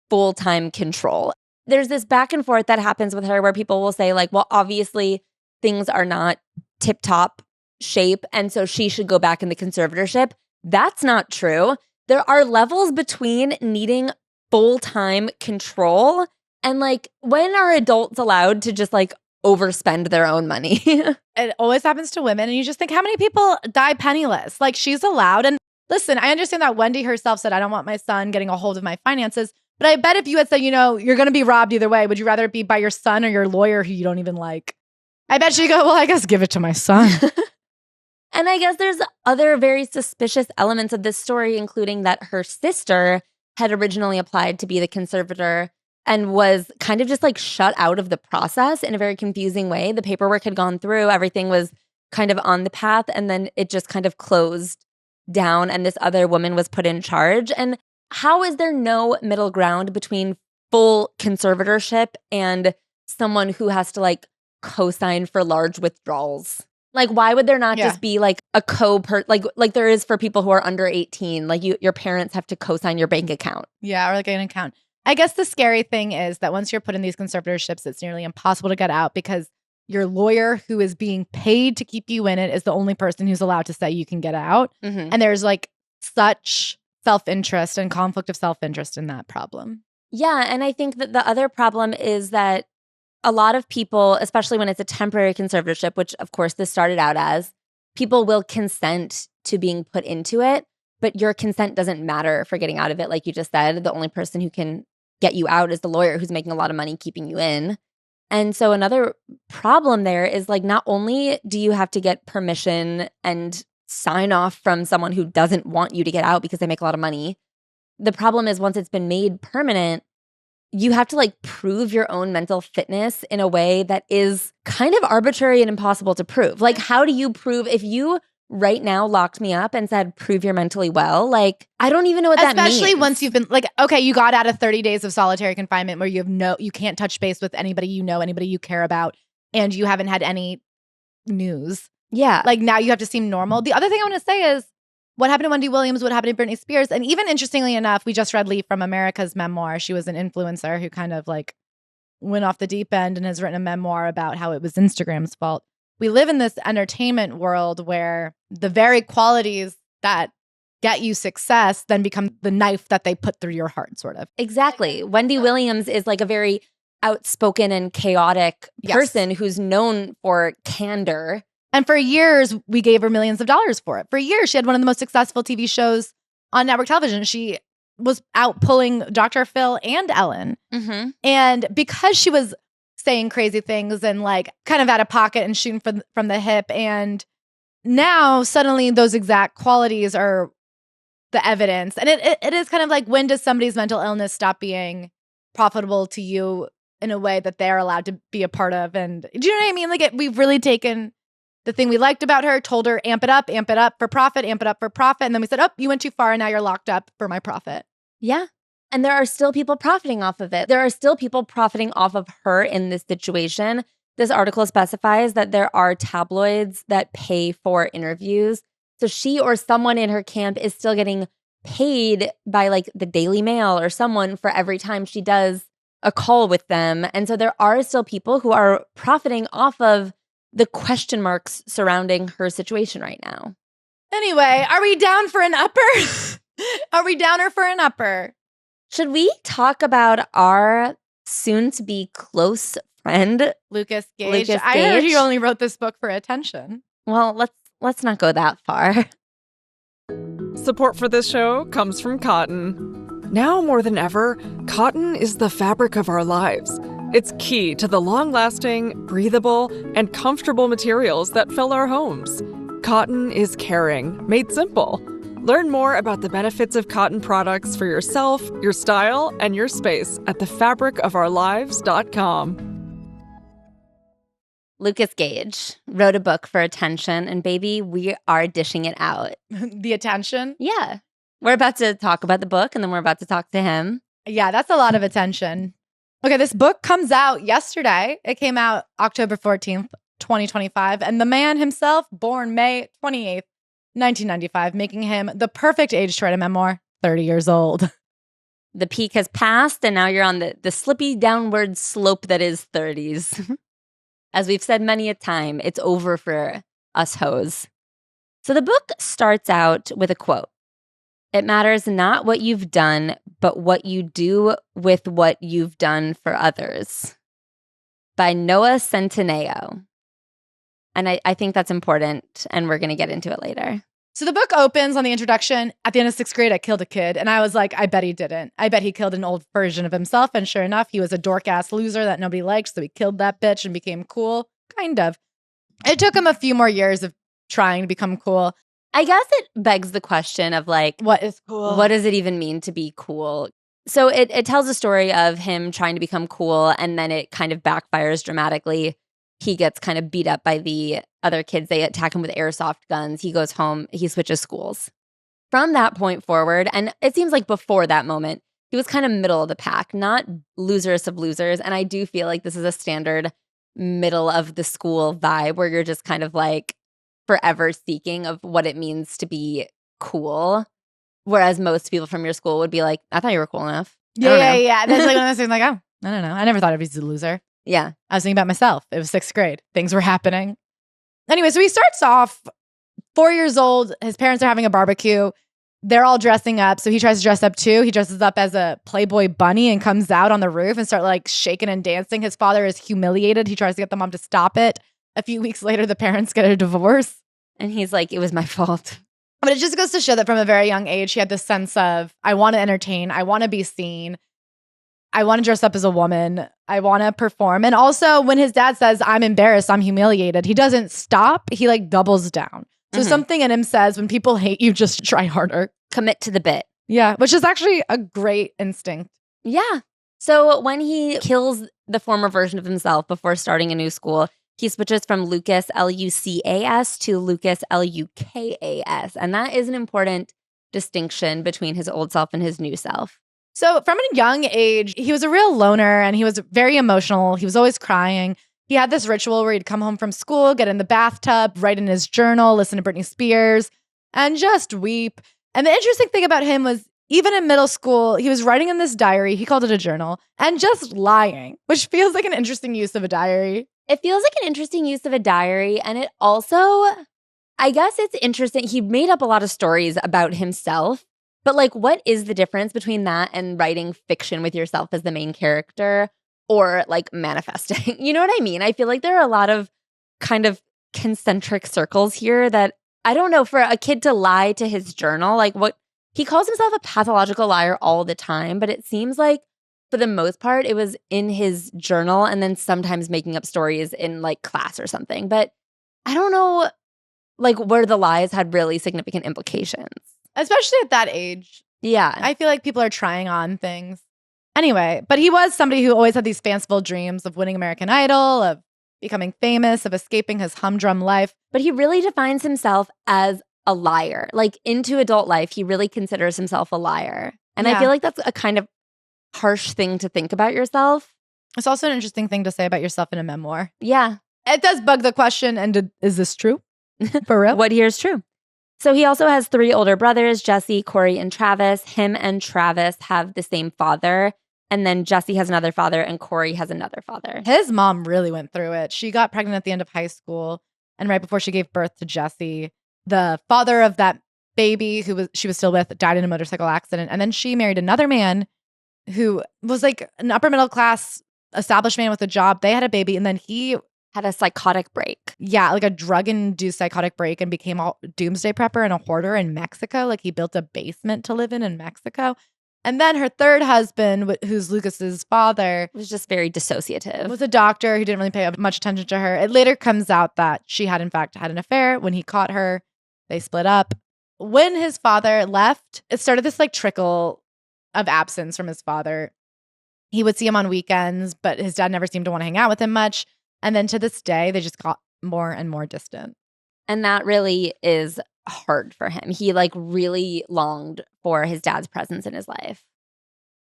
full-time control? There's this back and forth that happens with her where people will say like, well, obviously things are not tip-top shape, and so she should go back in the conservatorship. That's not true. There are levels between needing full-time control and like, when are adults allowed to just like overspend their own money? It always happens to women. And you just think, how many people die penniless? Like, she's allowed. And listen, I understand that Wendy herself said, I don't want my son getting a hold of my finances. But I bet if you had said, you're going to be robbed either way, would you rather it be by your son or your lawyer who you don't even like? I bet she'd go, well, I guess give it to my son. And I guess there's other very suspicious elements of this story, including that her sister had originally applied to be the conservator and was kind of just like shut out of the process in a very confusing way. The paperwork had gone through, everything was kind of on the path, and then it just kind of closed down and this other woman was put in charge. And how is there no middle ground between full conservatorship and someone who has to like co-sign for large withdrawals? Like, why would there not just be like a like there is for people who are under 18? Like your parents have to co-sign your bank account. Yeah, or like an account. I guess the scary thing is that once you're put in these conservatorships, it's nearly impossible to get out because your lawyer who is being paid to keep you in it is the only person who's allowed to say you can get out. Mm-hmm. And there's like such self-interest and conflict of self-interest in that problem. Yeah, and I think that the other problem is that a lot of people, especially when it's a temporary conservatorship, which of course this started out as, people will consent to being put into it, but your consent doesn't matter for getting out of it. Like you just said, the only person who can get you out is the lawyer who's making a lot of money keeping you in. And so another problem there is like, not only do you have to get permission and sign off from someone who doesn't want you to get out because they make a lot of money, the problem is once it's been made permanent, you have to like prove your own mental fitness in a way that is kind of arbitrary and impossible to prove. Like, how do you prove if you right now locked me up and said, prove you're mentally well? Like, I don't even know what that means. Especially once you've been like, okay, you got out of 30 days of solitary confinement where you can't touch base with anybody anybody you care about, and you haven't had any news. Yeah. Like, now you have to seem normal. The other thing I want to say is, what happened to Wendy Williams, what happened to Britney Spears, and even interestingly enough, we just read Lee from America's Memoir. She was an influencer who kind of like went off the deep end and has written a memoir about how it was Instagram's fault. We live in this entertainment world where the very qualities that get you success then become the knife that they put through your heart, sort of. Exactly. Wendy Williams is like a very outspoken and chaotic person who's known for candor. And for years, we gave her millions of dollars for it. For years, she had one of the most successful TV shows on network television. She was out pulling Dr. Phil and Ellen. Mm-hmm. And because she was saying crazy things and like kind of out of pocket and shooting from the hip, and now suddenly those exact qualities are the evidence. And it is kind of like, when does somebody's mental illness stop being profitable to you in a way that they're allowed to be a part of? And do you know what I mean? Like, we've really taken the thing we liked about her, told her, amp it up for profit, amp it up for profit. And then we said, oh, you went too far and now you're locked up for my profit. Yeah. And there are still people profiting off of it. There are still people profiting off of her in this situation. This article specifies that there are tabloids that pay for interviews. So she or someone in her camp is still getting paid by like the Daily Mail or someone for every time she does a call with them. And so there are still people who are profiting off of the question marks surrounding her situation right now. Anyway, are we down for an upper? Are we downer for an upper? Should we talk about our soon-to-be close friend, Lukas Gage? Lukas I heard Gage? he only wrote this book for attention. Well, let's not go that far. Support for this show comes from Cotton. Now more than ever, cotton is the fabric of our lives. It's key to the long-lasting, breathable, and comfortable materials that fill our homes. Cotton is caring, made simple. Learn more about the benefits of cotton products for yourself, your style, and your space at thefabricofourlives.com. Lukas Gage wrote a book for attention, and baby, we are dishing it out. The attention? Yeah. We're about to talk about the book, and then we're about to talk to him. Yeah, that's a lot of attention. Okay, this book comes out yesterday. It came out October 14th, 2025. And the man himself, born May 28th, 1995, making him the perfect age to write a memoir, 30 years old. The peak has passed, and now you're on the slippy downward slope that is 30s. As we've said many a time, it's over for us hoes. So the book starts out with a quote. It matters not what you've done, but what you do with what you've done for others. By Noah Centineo. And I think that's important, and we're going to get into it later. So the book opens on the introduction. At the end of 6th grade, I killed a kid. And I was like, I bet he didn't. I bet he killed an old version of himself. And sure enough, he was a dork-ass loser that nobody liked. So he killed that bitch and became cool. Kind of. It took him a few more years of trying to become cool. I guess it begs the question of like, what is cool? What does it even mean to be cool? So it tells a story of him trying to become cool, and then it kind of backfires dramatically. He gets kind of beat up by the other kids. They attack him with airsoft guns. He goes home. He switches schools. From that point forward, and it seems like before that moment, he was kind of middle of the pack, not losers of losers. And I do feel like this is a standard middle of the school vibe where you're just kind of like forever seeking of what it means to be cool. Whereas most people from your school would be like, I thought you were cool enough. Yeah. There's like one of those things like, oh, I don't know. I never thought I was a loser. Yeah. I was thinking about myself. It was 6th grade. Things were happening. Anyway, so he starts off 4 years old. His parents are having a barbecue. They're all dressing up. So he tries to dress up too. He dresses up as a Playboy bunny and comes out on the roof and start like shaking and dancing. His father is humiliated. He tries to get the mom to stop it. A few weeks later, the parents get a divorce. And he's like, it was my fault. But it just goes to show that from a very young age, he had this sense of, I want to entertain. I want to be seen. I want to dress up as a woman. I want to perform. And also when his dad says, I'm embarrassed, I'm humiliated, he doesn't stop. He like doubles down. So something in him says, when people hate you, just try harder. Commit to the bit. Yeah, which is actually a great instinct. Yeah. So when he kills the former version of himself before starting a new school, he switches from Lukas, Lucas, to Lukas, Lukas. And that is an important distinction between his old self and his new self. So from a young age, he was a real loner and he was very emotional. He was always crying. He had this ritual where he'd come home from school, get in the bathtub, write in his journal, listen to Britney Spears, and just weep. And the interesting thing about him was even in middle school, he was writing in this diary. He called it a journal and just lying, which feels like an interesting use of a diary. It feels like an interesting use of a diary. And it also, I guess it's interesting. He made up a lot of stories about himself. But like, what is the difference between that and writing fiction with yourself as the main character or like manifesting? You know what I mean? I feel like there are a lot of kind of concentric circles here that I don't know, for a kid to lie to his journal, like what he calls himself a pathological liar all the time. But it seems like for the most part, it was in his journal and then sometimes making up stories in like class or something. But I don't know like where the lies had really significant implications. Especially at that age. Yeah. I feel like people are trying on things. Anyway, but he was somebody who always had these fanciful dreams of winning American Idol, of becoming famous, of escaping his humdrum life. But he really defines himself as a liar. Like into adult life, he really considers himself a liar. And I feel like that's a kind of harsh thing to think about yourself. It's also an interesting thing to say about yourself in a memoir. Yeah. It does bug the question, and is this true? For real? What here is true. So he also has 3 older brothers, Jesse, Corey, and Travis. Him and Travis have the same father. And then Jesse has another father and Corey has another father. His mom really went through it. She got pregnant at the end of high school. And right before she gave birth to Jesse, the father of that baby she was still with died in a motorcycle accident. And then she married another man who was like an upper middle class established man with a job. They had a baby and then he had a psychotic break. Yeah, like a drug-induced psychotic break and became a doomsday prepper and a hoarder in Mexico. Like he built a basement to live in Mexico. And then her third husband, who's Lucas's father, was just very dissociative. Was a doctor who didn't really pay much attention to her. It later comes out that she had, in fact, had an affair. When he caught her, they split up. When his father left, it started this like trickle of absence from his father. He would see him on weekends, but his dad never seemed to want to hang out with him much. And then to this day, they just got more and more distant. And that really is hard for him. He like really longed for his dad's presence in his life.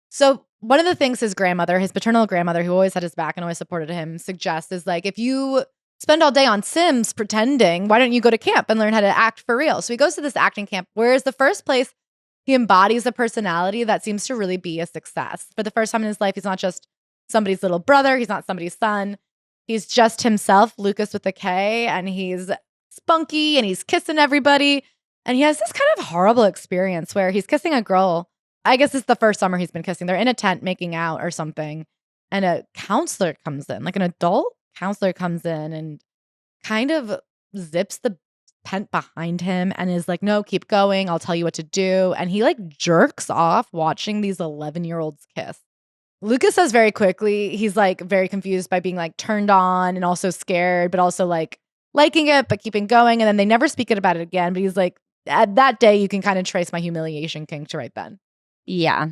So one of the things his grandmother, his paternal grandmother, who always had his back and always supported him, suggests is like, if you spend all day on Sims pretending, why don't you go to camp and learn how to act for real? So he goes to this acting camp, where is the first place he embodies a personality that seems to really be a success. For the first time in his life, he's not just somebody's little brother. He's not somebody's son. He's just himself, Lucas with a K, and he's spunky and he's kissing everybody. And he has this kind of horrible experience where he's kissing a girl. I guess it's the first summer he's been kissing. They're in a tent making out or something. And a counselor comes in, like an adult counselor comes in and kind of zips the tent behind him and is like, no, keep going. I'll tell you what to do. And he like jerks off watching these 11-year-olds kiss. Lucas says very quickly, he's like very confused by being like turned on and also scared, but also like liking it, but keeping going. And then they never speak about it again. But he's like, at that day, you can kind of trace my humiliation kink to right then. Yeah.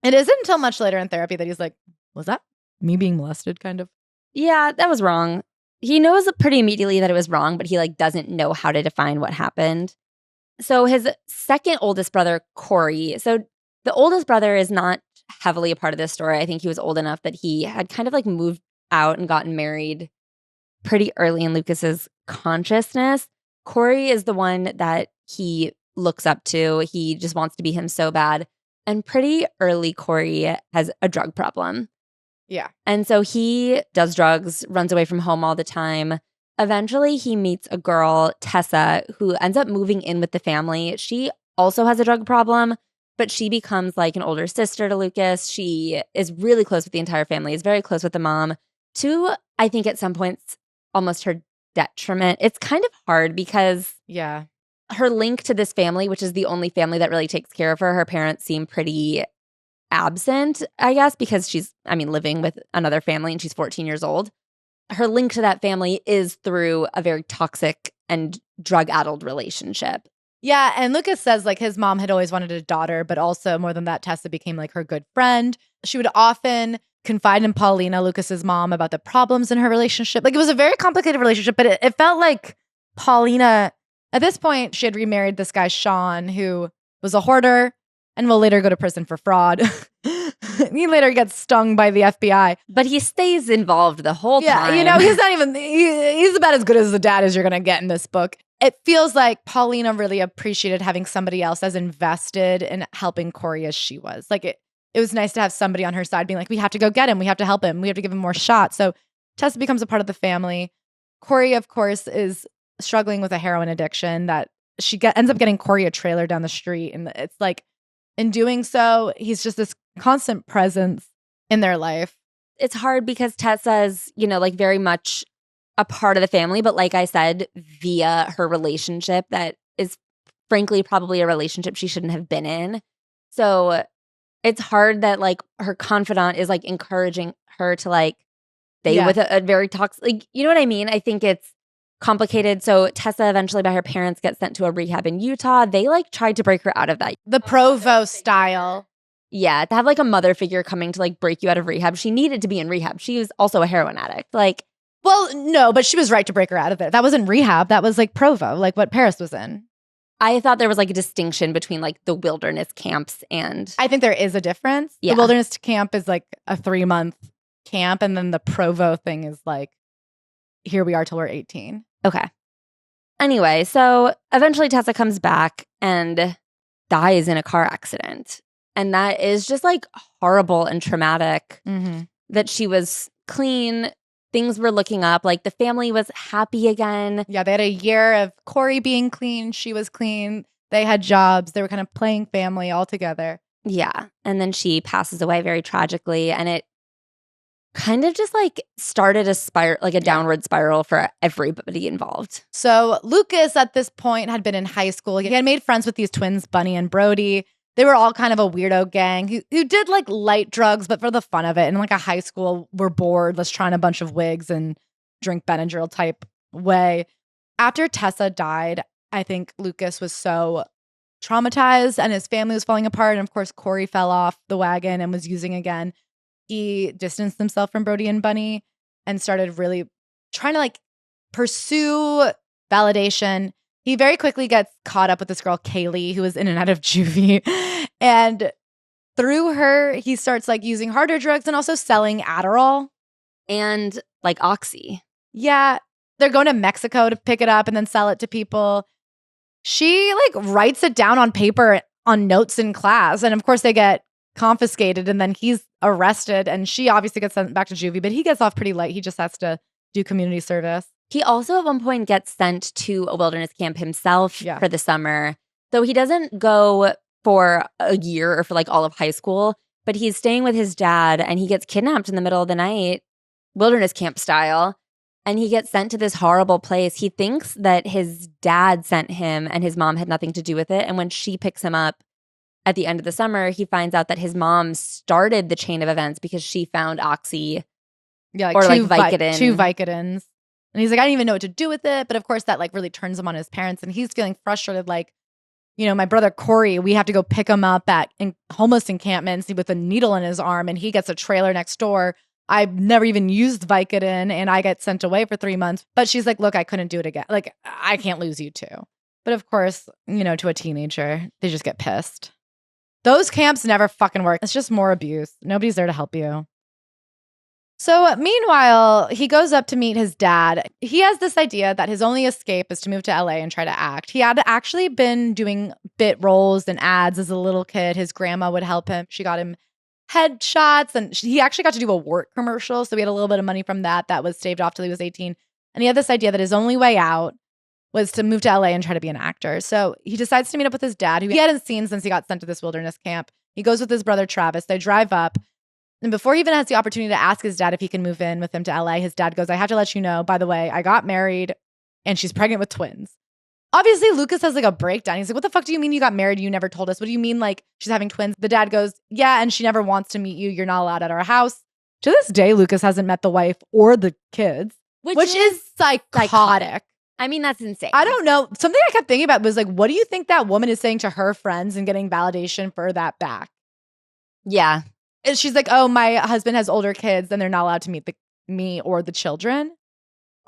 It isn't until much later in therapy that he's like, was that me being molested kind of? Yeah, that was wrong. He knows pretty immediately that it was wrong, but he like doesn't know how to define what happened. So his second oldest brother, Corey. So the oldest brother is not heavily a part of this story. I think he was old enough that he had kind of like moved out and gotten married pretty early in Lucas's consciousness. Corey is the one that he looks up to. He just wants to be him so bad. And pretty early, Corey has a drug problem. Yeah. And so he does drugs, runs away from home all the time. Eventually, he meets a girl, Tessa, who ends up moving in with the family. She also has a drug problem, but she becomes like an older sister to Lucas. She is really close with the entire family, is very close with the mom, to, I think at some points, almost her detriment. It's kind of hard because her link to this family, which is the only family that really takes care of her, her parents seem pretty absent, I guess, because she's, living with another family and she's 14 years old. Her link to that family is through a very toxic and drug-addled relationship. Yeah, and Lucas says like his mom had always wanted a daughter, but also more than that, Tessa became like her good friend. She would often confide in Paulina, Lucas's mom, about the problems in her relationship. Like it was a very complicated relationship, but it felt like Paulina, at this point, she had remarried this guy, Sean, who was a hoarder and will later go to prison for fraud. He later gets stung by the FBI. But he stays involved the whole time. Yeah, he's not even, he's about as good as the dad as you're going to get in this book. It feels like Paulina really appreciated having somebody else as invested in helping Corey as she was. Like it was nice to have somebody on her side being like, we have to go get him. We have to help him. We have to give him more shots. So Tessa becomes a part of the family. Corey, of course, is struggling with a heroin addiction that ends up getting Corey a trailer down the street. And it's like, in doing so, he's just this constant presence in their life. It's hard because Tessa is, like very much a part of the family. But like I said, via her relationship that is frankly probably a relationship she shouldn't have been in. So it's hard that like her confidant is like encouraging her to like stay with a very toxic, like, you know what I mean? I think it's complicated. So Tessa eventually by her parents gets sent to a rehab in Utah. They like tried to break her out of that. The Provo style. Yeah, to have like a mother figure coming to like break you out of rehab. She needed to be in rehab. She was also a heroin addict. Like, well, no, but she was right to break her out of it. That wasn't rehab. That was like Provo, like what Paris was in. I thought there was like a distinction between like the wilderness camps and... I think there is a difference. Yeah. The wilderness camp is like a 3-month camp. And then the Provo thing is like, here we are till we're 18. Okay. Anyway, so eventually Tessa comes back and dies in a car accident. And that is just like horrible and traumatic that she was clean. Things were looking up. Like the family was happy again. Yeah, they had a year of Corey being clean. She was clean. They had jobs. They were kind of playing family all together. Yeah. And then she passes away very tragically. And it kind of just like started a spiral, like a downward spiral for everybody involved. So Lucas at this point had been in high school. He had made friends with these twins, Bunny and Brody. They were all kind of a weirdo gang who did like light drugs, but for the fun of it. In like a high school, we're bored. Let's try on a bunch of wigs and drink Benadryl type way. After Tessa died, I think Lukas was so traumatized and his family was falling apart. And of course, Corey fell off the wagon and was using again. He distanced himself from Brody and Bunny and started really trying to like pursue validation. He very quickly gets caught up with this girl, Kaylee, who was in and out of juvie. And through her, he starts like using harder drugs and also selling Adderall. And like Oxy. Yeah. They're going to Mexico to pick it up and then sell it to people. She like writes it down on paper on notes in class. And of course they get confiscated and then he's arrested and she obviously gets sent back to juvie, but he gets off pretty light. He just has to do community service. He also at one point gets sent to a wilderness camp himself for the summer. So he doesn't go for a year or for like all of high school, but he's staying with his dad and he gets kidnapped in the middle of the night, wilderness camp style, and he gets sent to this horrible place. He thinks that his dad sent him and his mom had nothing to do with it. And when she picks him up at the end of the summer, he finds out that his mom started the chain of events because she found Oxy or like Vicodin. 2 Vicodins. And he's like, I didn't even know what to do with it. But of course, that like really turns him on his parents. And he's feeling frustrated. Like, you know, my brother Corey, we have to go pick him up at homeless encampments with a needle in his arm. And he gets a trailer next door. I've never even used Vicodin and I get sent away for 3 months. But she's like, look, I couldn't do it again. Like, I can't lose you too. But of course, you know, to a teenager, they just get pissed. Those camps never fucking work. It's just more abuse. Nobody's there to help you. So meanwhile, he goes up to meet his dad. He has this idea that his only escape is to move to LA and try to act. He had actually been doing bit roles and ads as a little kid. His grandma would help him. She got him headshots and he actually got to do a Wart commercial. So he had a little bit of money from that was saved off till he was 18. And he had this idea that his only way out was to move to LA and try to be an actor. So he decides to meet up with his dad, who he hadn't seen since he got sent to this wilderness camp. He goes with his brother Travis. They drive up. And before he even has the opportunity to ask his dad if he can move in with him to LA, his dad goes, I have to let you know, by the way, I got married and she's pregnant with twins. Obviously, Lukas has like a breakdown. He's like, what the fuck do you mean you got married? You never told us. What do you mean like she's having twins? The dad goes, yeah, and she never wants to meet you. You're not allowed at our house. To this day, Lukas hasn't met the wife or the kids, which is psychotic. I mean, that's insane. I don't know. Something I kept thinking about was like, what do you think that woman is saying to her friends and getting validation for that back? Yeah. And she's like, oh, my husband has older kids and they're not allowed to meet me or the children.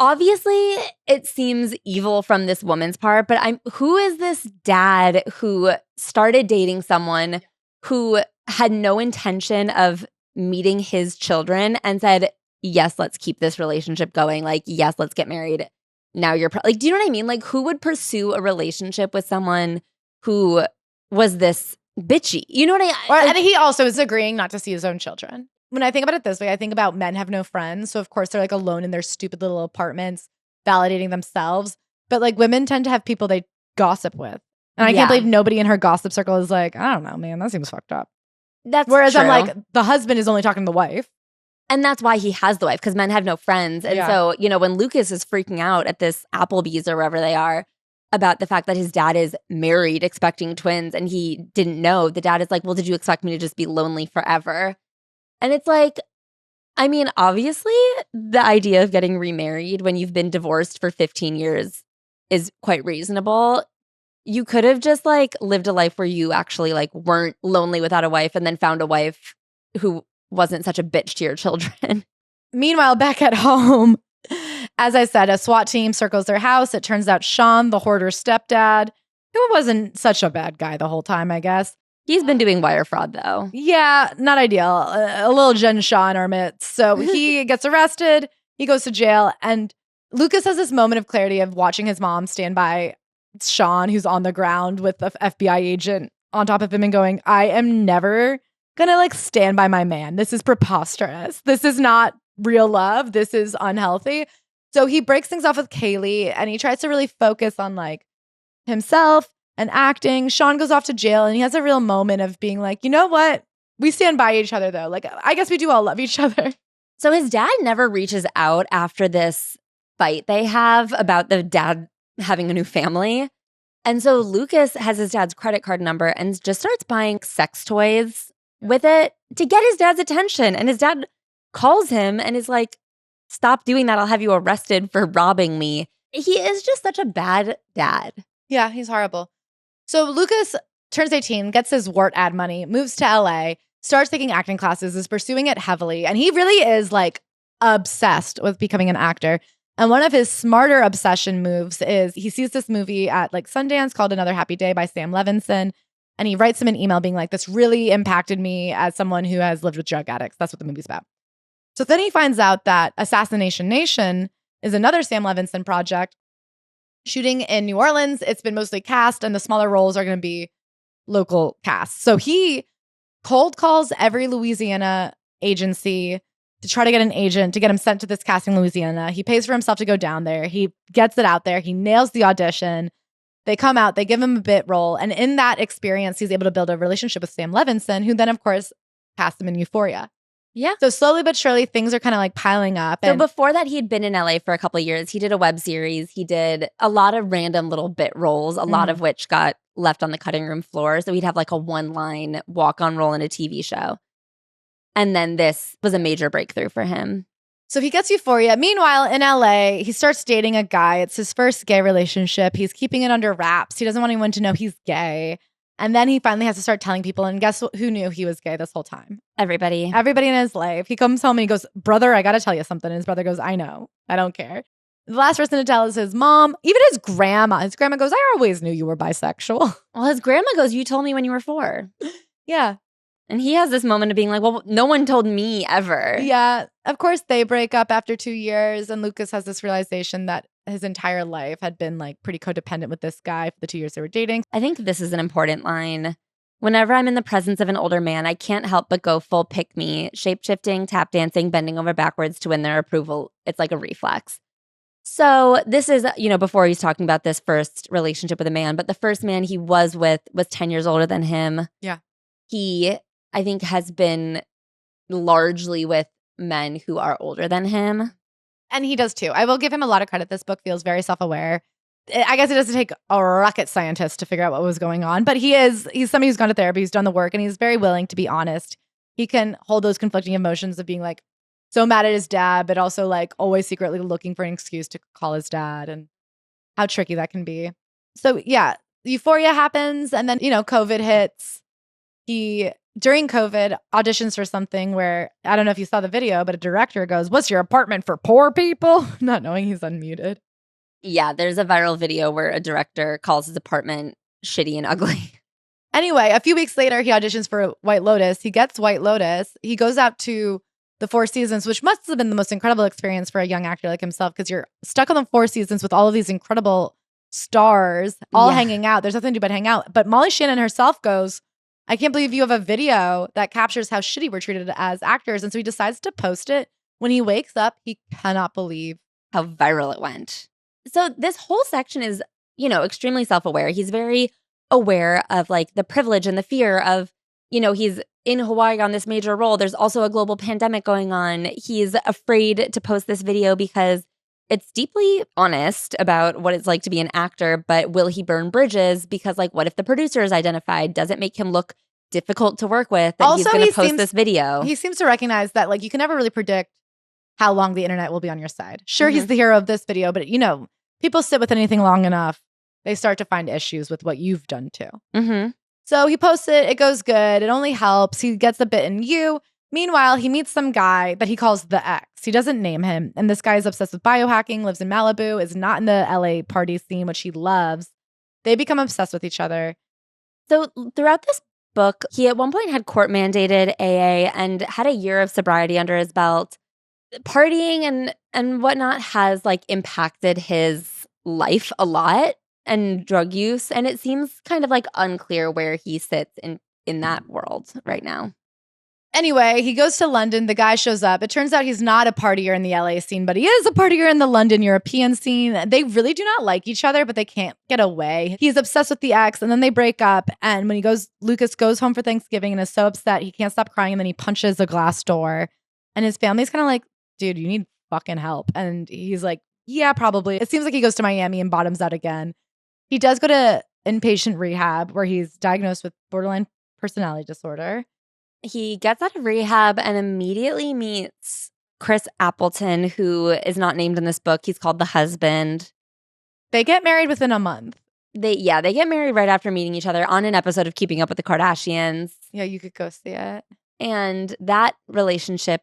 Obviously, it seems evil from this woman's part, but who is this dad who started dating someone who had no intention of meeting his children and said, yes, let's keep this relationship going. Like, yes, let's get married. Now you're like, do you know what I mean? Like, who would pursue a relationship with someone who was this bitchy? You know what and he also is agreeing not to see his own children. When I think about it this way, I think about men have no friends. So of course they're like alone in their stupid little apartments, validating themselves. But like women tend to have people they gossip with. And I can't believe nobody in her gossip circle is like, I don't know, man, that seems fucked up. Whereas true. I'm like, the husband is only talking to the wife. And that's why he has the wife, because men have no friends. And so, you know, when Lukas is freaking out at this Applebee's or wherever they are about the fact that his dad is married, expecting twins, and he didn't know, the dad is like, well, did you expect me to just be lonely forever? And it's like, I mean, obviously, the idea of getting remarried when you've been divorced for 15 years is quite reasonable. You could have just like lived a life where you actually like weren't lonely without a wife and then found a wife who wasn't such a bitch to your children. Meanwhile, back at home, as I said, a SWAT team circles their house. It turns out Sean, the hoarder's stepdad, who wasn't such a bad guy the whole time, I guess. He's been doing wire fraud, though. Yeah, not ideal. A little Jen Shaw in our midst. So he gets arrested. He goes to jail. And Lukas has this moment of clarity of watching his mom stand by Sean, who's on the ground with the FBI agent on top of him and going, I am never gonna like stand by my man. This is preposterous. This is not real love. This is unhealthy. So he breaks things off with Kaylee and he tries to really focus on like himself and acting. Sean goes off to jail and he has a real moment of being like, you know what? We stand by each other though. Like, I guess we do all love each other. So his dad never reaches out after this fight they have about the dad having a new family. And so Lucas has his dad's credit card number and just starts buying sex toys with it to get his dad's attention. And his dad calls him and is like, stop doing that. I'll have you arrested for robbing me. He is just such a bad dad. Yeah, he's horrible. So Lucas turns 18, gets his Wart ad money, moves to LA, starts taking acting classes, is pursuing it heavily. And he really is like obsessed with becoming an actor. And one of his smarter obsession moves is he sees this movie at like Sundance called Another Happy Day by Sam Levinson. And he writes him an email being like, this really impacted me as someone who has lived with drug addicts. That's what the movie's about. So then he finds out that Assassination Nation is another Sam Levinson project shooting in New Orleans. It's been mostly cast and the smaller roles are going to be local casts. So he cold calls every Louisiana agency to try to get an agent to get him sent to this casting in Louisiana. He pays for himself to go down there. He gets it out there. He nails the audition. They come out, they give him a bit role. And in that experience, he's able to build a relationship with Sam Levinson, who then, of course, cast him in Euphoria. Yeah. So slowly but surely, things are kind of like piling up. So before that, he'd been in LA for a couple of years. He did a web series. He did a lot of random little bit roles, a lot of which got left on the cutting room floor. So he'd have like a one-line walk-on role in a TV show. And then this was a major breakthrough for him. So he gets Euphoria. Meanwhile, in LA, he starts dating a guy. It's his first gay relationship. He's keeping it under wraps. He doesn't want anyone to know he's gay. And then he finally has to start telling people. And guess who knew he was gay this whole time? Everybody. Everybody in his life. He comes home and he goes, brother, I got to tell you something. And his brother goes, I know. I don't care. The last person to tell is his mom, even his grandma. His grandma goes, I always knew you were bisexual. Well, his grandma goes, you told me when you were 4. Yeah. And he has this moment of being like, well, no one told me ever. Yeah. Of course, they break up after 2 years. And Lucas has this realization that his entire life had been like pretty codependent with this guy for the 2 years they were dating. I think this is an important line. Whenever I'm in the presence of an older man, I can't help but go full pick me, shape-shifting, tap dancing, bending over backwards to win their approval. It's like a reflex. So this is, before he's talking about this first relationship with a man, but the first man he was with was 10 years older than him. Yeah. He, I think, has been largely with men who are older than him. And he does too. I will give him a lot of credit. This book feels very self-aware. I guess it doesn't take a rocket scientist to figure out what was going on, but he's somebody who's gone to therapy, who's done the work, and he's very willing to be honest. He can hold those conflicting emotions of being like so mad at his dad, but also like always secretly looking for an excuse to call his dad, and how tricky that can be. So yeah, Euphoria happens, and then, COVID hits. He, during COVID, auditions for something where, I don't know if you saw the video, but a director goes, "What's your apartment for poor people?" Not knowing he's unmuted. Yeah, there's a viral video where a director calls his apartment shitty and ugly. Anyway, a few weeks later, he auditions for White Lotus. He gets White Lotus. He goes out to the Four Seasons, which must have been the most incredible experience for a young actor like himself, because you're stuck on the Four Seasons with all of these incredible stars all hanging out. There's nothing to do but hang out. But Molly Shannon herself goes, I can't believe you have a video that captures how shitty we're treated as actors. And so he decides to post it. When he wakes up, he cannot believe how viral it went. So this whole section is, extremely self-aware. He's very aware of like the privilege and the fear of, he's in Hawaii on this major role. There's also a global pandemic going on. He's afraid to post this video because it's deeply honest about what it's like to be an actor, but will he burn bridges? Because like, what if the producer is identified? Does it make him look difficult to work with that he's going to post this video? He seems to recognize that like you can never really predict how long the internet will be on your side. Sure, he's the hero of this video, but people sit with anything long enough, they start to find issues with what you've done too. Mm-hmm. So he posts it. It goes good. It only helps. He gets a bit in you. Meanwhile, he meets some guy that he calls the X. He doesn't name him. And this guy is obsessed with biohacking, lives in Malibu, is not in the LA party scene, which he loves. They become obsessed with each other. So throughout this book, he at one point had court-mandated AA and had a year of sobriety under his belt. Partying and whatnot has like impacted his life a lot, and drug use. And it seems kind of like unclear where he sits in that world right now. Anyway, he goes to London. The guy shows up. It turns out he's not a partier in the LA scene, but he is a partier in the London European scene. They really do not like each other, but they can't get away. He's obsessed with the ex, and then they break up. And when Lucas goes home for Thanksgiving and is so upset, he can't stop crying, and then he punches a glass door. And his family's kind of like, dude, you need fucking help. And he's like, yeah, probably. It seems like he goes to Miami and bottoms out again. He does go to inpatient rehab where he's diagnosed with borderline personality disorder. He gets out of rehab and immediately meets Chris Appleton, who is not named in this book. He's called the husband. They get married within a month. They get married right after meeting each other on an episode of Keeping Up with the Kardashians. Yeah, you could go see it. And that relationship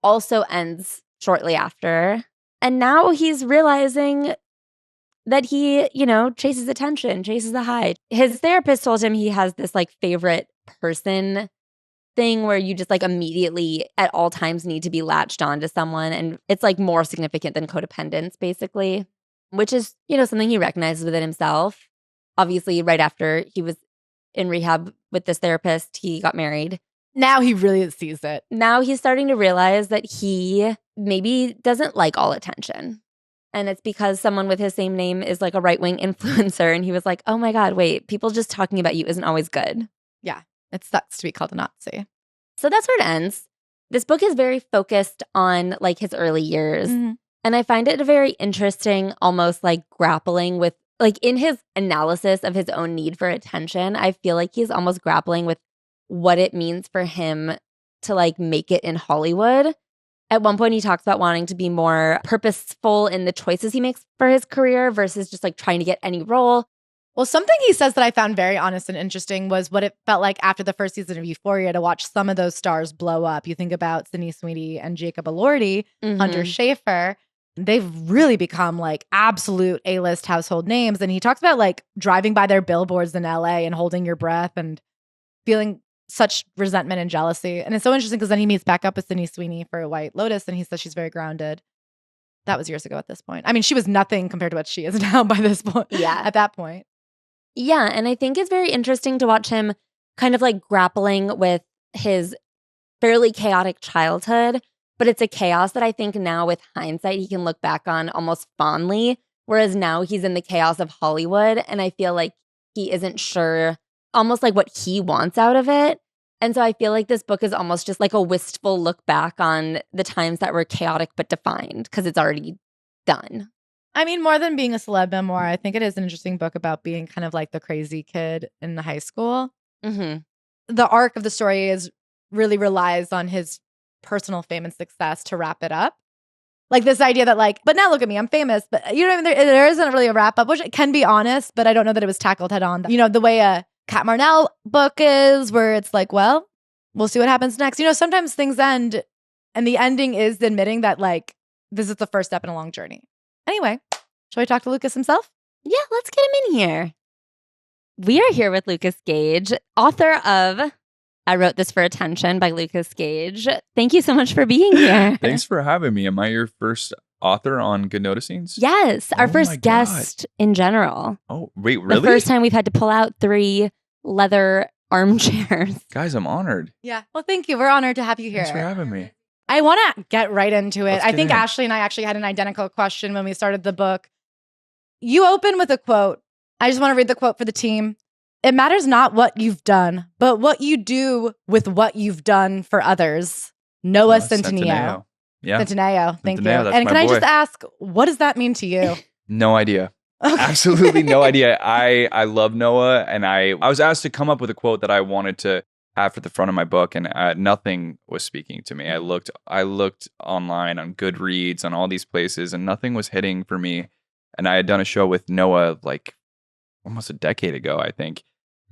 also ends shortly after. And now he's realizing that he, chases attention, chases the high. His therapist told him he has this like favorite person thing where you just like immediately at all times need to be latched on to someone. And it's like more significant than codependence, basically, which is, something he recognizes within himself. Obviously, right after he was in rehab with this therapist, he got married. Now he really sees it. Now he's starting to realize that he maybe doesn't like all attention. And it's because someone with his same name is like a right-wing influencer. And he was like, oh my God, wait, people just talking about you isn't always good. Yeah, it sucks to be called a Nazi. So that's where it ends. This book is very focused on like his early years. Mm-hmm. And I find it very interesting, almost like grappling with, like in his analysis of his own need for attention, I feel like he's almost grappling with what it means for him to like make it in Hollywood. At one point, he talks about wanting to be more purposeful in the choices he makes for his career versus just like trying to get any role. Well, something he says that I found very honest and interesting was what it felt like after the first season of Euphoria to watch some of those stars blow up. You think about Sydney Sweeney and Jacob Elordi, Hunter Schafer. They've really become like absolute A-list household names. And he talks about like driving by their billboards in LA and holding your breath and feeling such resentment and jealousy. And it's so interesting because then he meets back up with Sydney Sweeney for White Lotus and he says she's very grounded. That was years ago at this point. I mean, she was nothing compared to what she is now by this point. Yeah. At that point. Yeah. And I think it's very interesting to watch him kind of like grappling with his fairly chaotic childhood. But it's a chaos that I think now with hindsight, he can look back on almost fondly. Whereas now he's in the chaos of Hollywood. And I feel like he isn't sure almost like what he wants out of it. And so I feel like this book is almost just like a wistful look back on the times that were chaotic but defined because it's already done. I mean, more than being a celeb memoir, I think it is an interesting book about being kind of like the crazy kid in the high school. Mm-hmm. The arc of the story really relies on his personal fame and success to wrap it up. Like this idea that like, but now look at me, I'm famous. But there isn't really a wrap up, which it can be honest, but I don't know that it was tackled head on. The way a Kat Marnell book is where it's like, well, we'll see what happens next. Sometimes things end and the ending is admitting that like, this is the first step in a long journey. Anyway, shall we talk to Lukas himself? Yeah, let's get him in here. We are here with Lukas Gage, author of I Wrote This for Attention by Lukas Gage. Thank you so much for being here. Thanks for having me. Am I your first author on Good Noticings? Yes, our first guest in general. Oh, wait, really? The first time we've had to pull out 3 leather armchairs. Guys, I'm honored. Yeah. Well, thank you. We're honored to have you here. Thanks for having me. I want to get right into it. I think in. Ashley and I actually had an identical question when we started the book. You open with a quote. I just want to read the quote for the team. It matters not what you've done, but what you do with what you've done for others. Noah Centineo. Yeah. Centineo. Thank you. That's and my can I boy. just ask, what does that mean to you? No idea. Okay. Absolutely no idea. I love Noah, and I was asked to come up with a quote that I wanted to have for the front of my book, and nothing was speaking to me. I looked online on Goodreads, on all these places, and nothing was hitting for me. And I had done a show with Noah like almost a decade ago, I think.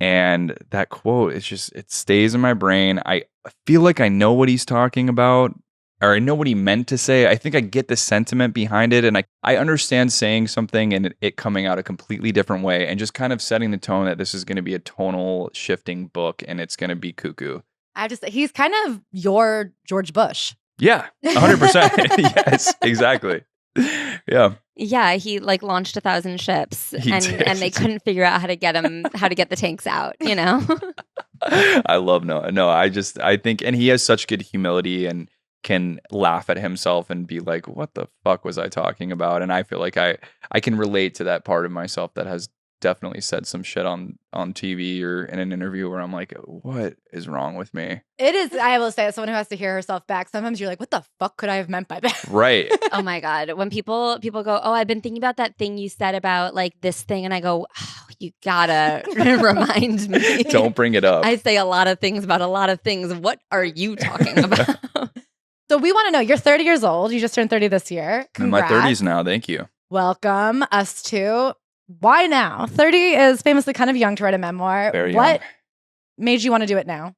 And that quote, it stays in my brain. I feel like I know what he's talking about, or I know what he meant to say. I think I get the sentiment behind it. And I understand saying something and it coming out a completely different way and just kind of setting the tone that this is going to be a tonal shifting book and it's going to be cuckoo. I have to say, he's kind of your George Bush. Yeah, 100%. Yes, exactly. Yeah. Yeah, he like launched 1,000 ships and they couldn't figure out how to get the tanks out, I love Noah. No, I think, and he has such good humility and can laugh at himself and be like, what the fuck was I talking about? And I feel like I can relate to that part of myself that has definitely said some shit on TV or in an interview where I'm like, what is wrong with me? It is, I will say, as someone who has to hear herself back, sometimes you're like, what the fuck could I have meant by that? Right. Oh my God. When people go, oh, I've been thinking about that thing you said about like this thing. And I go, oh, you gotta remind me. Don't bring it up. I say a lot of things about a lot of things. What are you talking about? So we want to know, you're 30 years old. You just turned 30 this year. Congrats. I'm in my 30s now. Thank you. Welcome, us too. Why now? 30 is famously kind of young to write a memoir. Very what young. Made you want to do it now?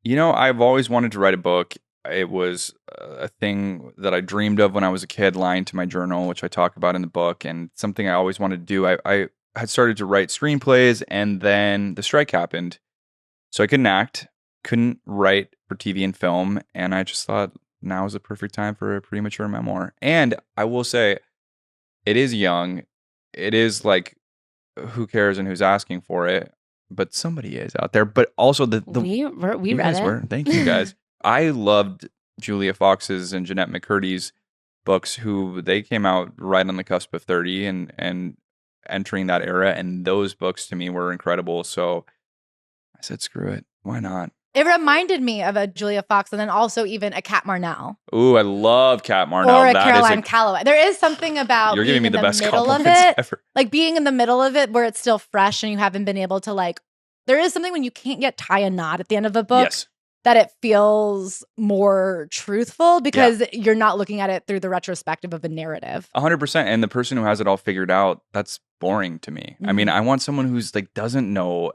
You know, I've always wanted to write a book. It was a thing that I dreamed of when I was a kid, lying to my journal, which I talk about in the book, and something I always wanted to do. I had started to write screenplays, and then the strike happened. So I couldn't act, couldn't write for TV and film, and I just thought now is the perfect time for a premature memoir. And I will say, it is young. It is like, who cares and who's asking for it? But somebody is out there. But also we read guys it. Thank you guys. I loved Julia Fox's and Jeanette McCurdy's books, who they came out right on the cusp of 30 and entering that era. And those books to me were incredible. So I said, screw it. Why not? It reminded me of a Julia Fox and then also even a Kat Marnell. Ooh, I love Kat Marnell. Or a Caroline Calloway. There is something about You're giving me being the in the best middle of compliments it. ever. Like being in the middle of it where it's still fresh and you haven't been able to like, there is something when you can't yet tie a knot at the end of a book. Yes. That it feels more truthful because you're not looking at it through the retrospective of a narrative. 100%. And the person who has it all figured out, that's boring to me. I mean, I want someone who's like, doesn't know.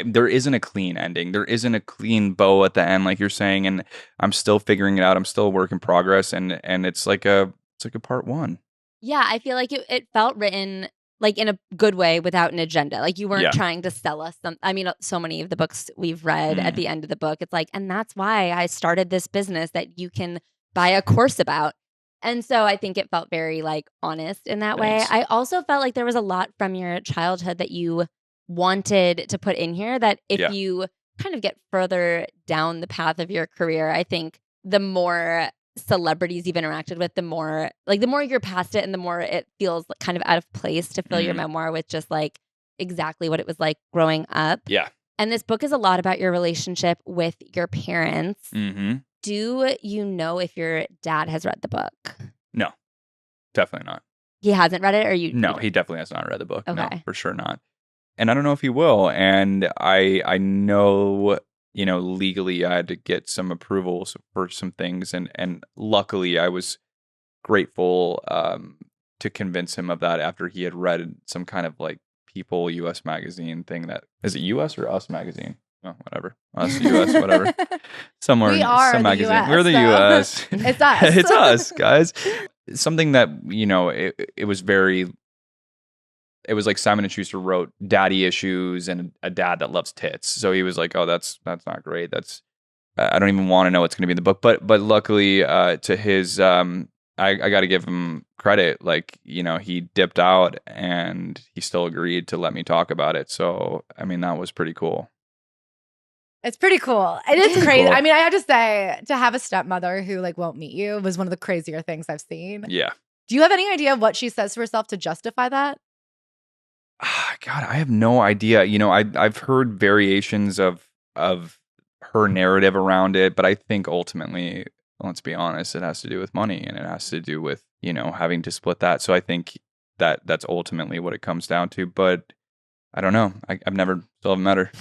There isn't a clean ending. There isn't a clean bow at the end, like you're saying. And I'm still figuring it out. I'm still a work in progress. And it's like a part one. Yeah, I feel like it felt written like in a good way without an agenda. Like you weren't trying to sell us some. I mean, so many of the books we've read at the end of the book, it's like, and that's why I started this business that you can buy a course about. And so I think it felt very like honest in that way. I also felt like there was a lot from your childhood that you wanted to put in here that if you kind of get further down the path of your career, I think the more celebrities you've interacted with, the more you're past it and the more it feels kind of out of place to fill your memoir with just like exactly what it was like growing up. Yeah. And this book is a lot about your relationship with your parents. Mm-hmm. Do you know if your dad has read the book? No, definitely not. He hasn't read it, or you? No, he definitely has not read the book. Okay. No, for sure not. And I don't know if he will. And I know, you know, legally I had to get some approvals for some things. And luckily I was grateful to convince him of that after he had read some kind of like People US magazine thing. That is it US or Us magazine? Oh, whatever. Us, US, whatever. Somewhere, we are some the magazine. US, We're the US. It's us. It's us, guys. Something that, you know, it was like Simon & Schuster wrote daddy issues and a dad that loves tits. So he was like, oh, that's not great. That's, I don't even want to know what's going to be in the book. But luckily to his, I got to give him credit. Like, you know, he dipped out and he still agreed to let me talk about it. So, I mean, that was pretty cool. It's pretty cool. It is crazy. Cool. I mean, I have to say, to have a stepmother who like won't meet you was one of the crazier things I've seen. Yeah. Do you have any idea what she says to herself to justify that? God, I have no idea. You know, I've heard variations of her narrative around it, but I think ultimately, let's be honest, it has to do with money and it has to do with, you know, having to split that. So I think that's ultimately what it comes down to. But I don't know. I've never still haven't met her.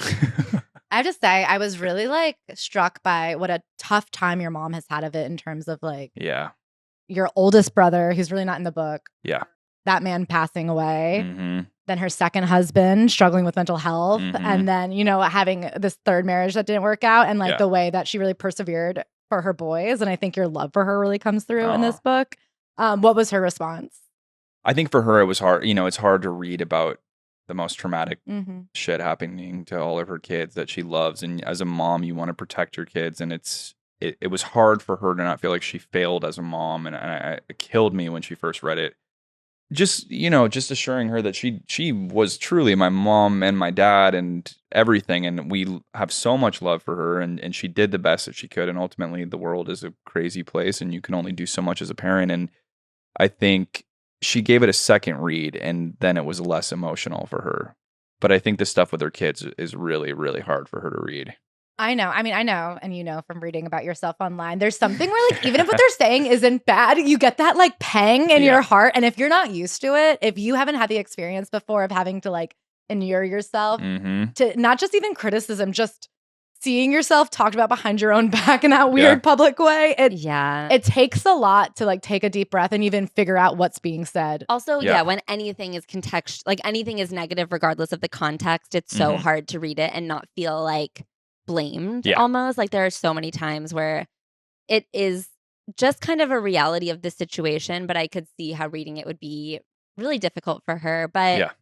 I have to say, I was really like struck by what a tough time your mom has had of it in terms of like your oldest brother, who's really not in the book. Yeah. That man passing away. Mm-hmm. Then her second husband struggling with mental health. Mm-hmm. And then, you know, having this third marriage that didn't work out and like the way that she really persevered for her boys. And I think your love for her really comes through in this book. What was her response? I think for her, it was hard. You know, it's hard to read about the most traumatic shit happening to all of her kids that she loves. And as a mom, you want to protect your kids. And it was hard for her to not feel like she failed as a mom. And it killed me when she first read it. Just, you know, just assuring her that she was truly my mom and my dad and everything. And we have so much love for her. And she did the best that she could. And ultimately, the world is a crazy place and you can only do so much as a parent. And I think she gave it a second read and then it was less emotional for her. But I think the stuff with her kids is really, really hard for her to read. I know. I mean, I know, and you know from reading about yourself online, there's something where like even if what they're saying isn't bad, you get that like pang in your heart. And if you're not used to it, if you haven't had the experience before of having to like inure yourself to not just even criticism, just seeing yourself talked about behind your own back in that weird public way, it takes a lot to like take a deep breath and even figure out what's being said. Also, when anything is context, like anything is negative regardless of the context, it's so hard to read it and not feel like blamed almost. Like there are so many times where it is just kind of a reality of the situation, but I could see how reading it would be really difficult for her. But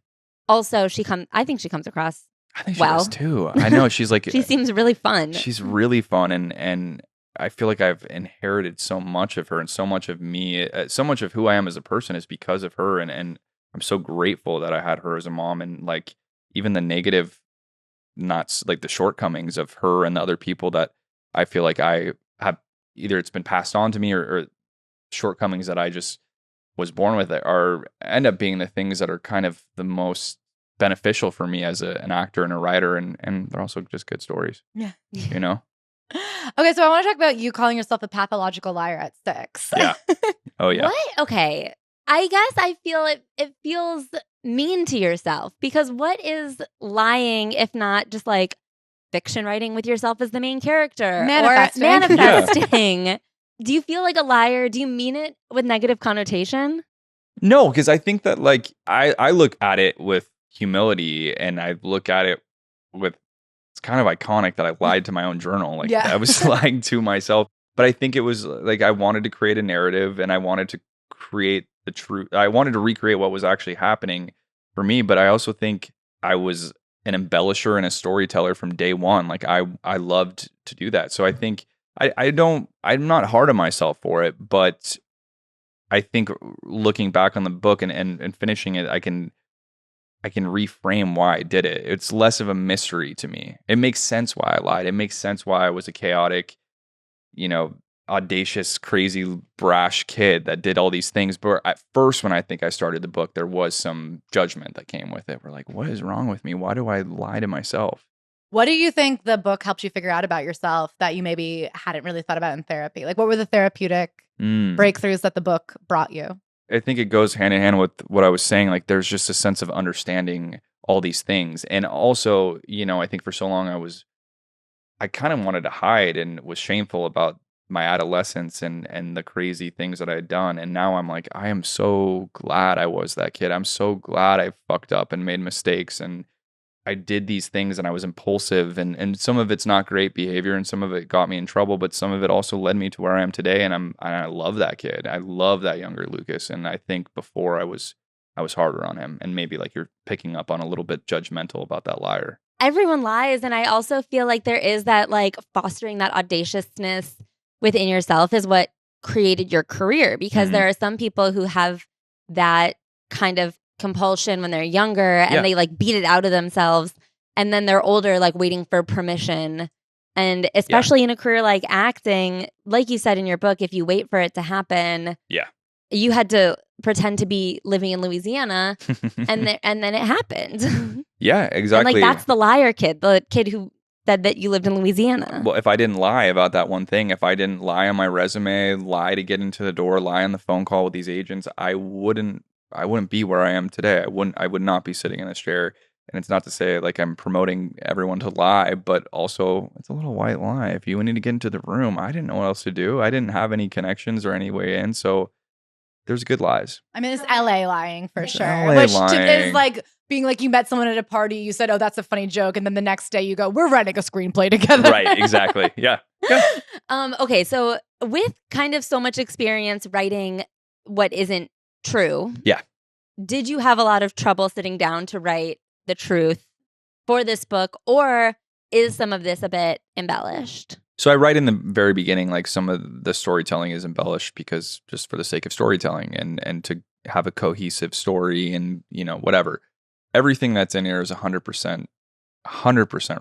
also I think she comes across I think she does too. I know she's like she seems really fun. She's really fun, and I feel like I've inherited so much of her and so much of me, so much of who I am as a person is because of her, and I'm so grateful that I had her as a mom, and like even the negative, not like the shortcomings of her and the other people that I feel like I have either it's been passed on to me or shortcomings that I just was born with end up being the things that are kind of the most beneficial for me as an actor and a writer, and they're also just good stories. Yeah. You know? Okay, so I want to talk about you calling yourself a pathological liar at 6. Yeah. Oh, yeah. What? Okay. I guess I feel it feels mean to yourself, because what is lying if not just like fiction writing with yourself as the main character? Manifesting. Or manifesting. Do you feel like a liar? Do you mean it with negative connotation? No, because I think that like I look at it with humility, and I look at it with, it's kind of iconic that I lied to my own journal. Like I was lying to myself, but I think it was like I wanted to create a narrative, and I wanted to create the truth. I wanted to recreate what was actually happening for me, but I also think I was an embellisher and a storyteller from day one. Like I loved to do that. So I think I'm not hard on myself for it, but I think looking back on the book and finishing it, I can reframe why I did it. It's less of a mystery to me. It makes sense why I lied. It makes sense why I was a chaotic, audacious, crazy, brash kid that did all these things. But at first, when I think I started the book, there was some judgment that came with it. We're like, what is wrong with me? Why do I lie to myself? What do you think the book helped you figure out about yourself that you maybe hadn't really thought about in therapy? Like, what were the therapeutic breakthroughs that the book brought you? I think it goes hand in hand with what I was saying. Like, there's just a sense of understanding all these things. And also, I think for so long I kind of wanted to hide and was shameful about my adolescence and the crazy things that I had done. And now I'm like, I am so glad I was that kid. I'm so glad I fucked up and made mistakes. And I did these things and I was impulsive, and some of it's not great behavior and some of it got me in trouble, but some of it also led me to where I am today. And I love that kid. I love that younger Lukas. And I think before I was harder on him, and maybe like you're picking up on a little bit judgmental about that liar. Everyone lies. And I also feel like there is that like fostering that audaciousness within yourself is what created your career, because there are some people who have that kind of compulsion when they're younger and they like beat it out of themselves, and then they're older like waiting for permission. And especially in a career like acting, like you said in your book, if you wait for it to happen, you had to pretend to be living in Louisiana and then it happened. Yeah, exactly. And like that's the liar kid, the kid who said that you lived in Louisiana. Well, if I didn't lie about that one thing, if I didn't lie on my resume, lie to get into the door, lie on the phone call with these agents, I wouldn't be where I am today. I would not be sitting in this chair. And it's not to say like I'm promoting everyone to lie, but also it's a little white lie. If you need to get into the room, I didn't know what else to do. I didn't have any connections or any way in. So there's good lies. I mean, it's LA lying for sure. LA which lying. Is like being like you met someone at a party, you said, oh, that's a funny joke. And then the next day you go, we're writing a screenplay together. Right, exactly. Yeah. Okay, so with kind of so much experience writing what isn't true. Yeah. Did you have a lot of trouble sitting down to write the truth for this book, or is some of this a bit embellished? So I write in the very beginning, like some of the storytelling is embellished because just for the sake of storytelling and to have a cohesive story and, whatever. Everything that's in here is 100%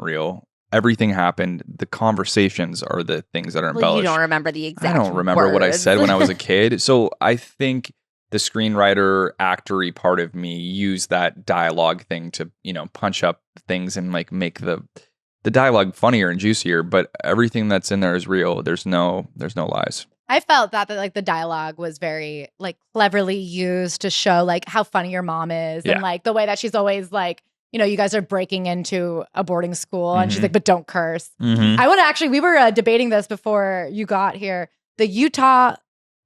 real. Everything happened. The conversations are the things that are embellished. Well, you don't remember the exact I don't remember what I said when I was a kid. So I think the screenwriter actory part of me use that dialogue thing to, punch up things and like make the dialogue funnier and juicier, but everything that's in there is real. There's no lies. I felt that like the dialogue was very like cleverly used to show like how funny your mom is and like the way that she's always like, you guys are breaking into a boarding school and she's like, but don't curse. I want to actually, we were debating this before you got here. The Utah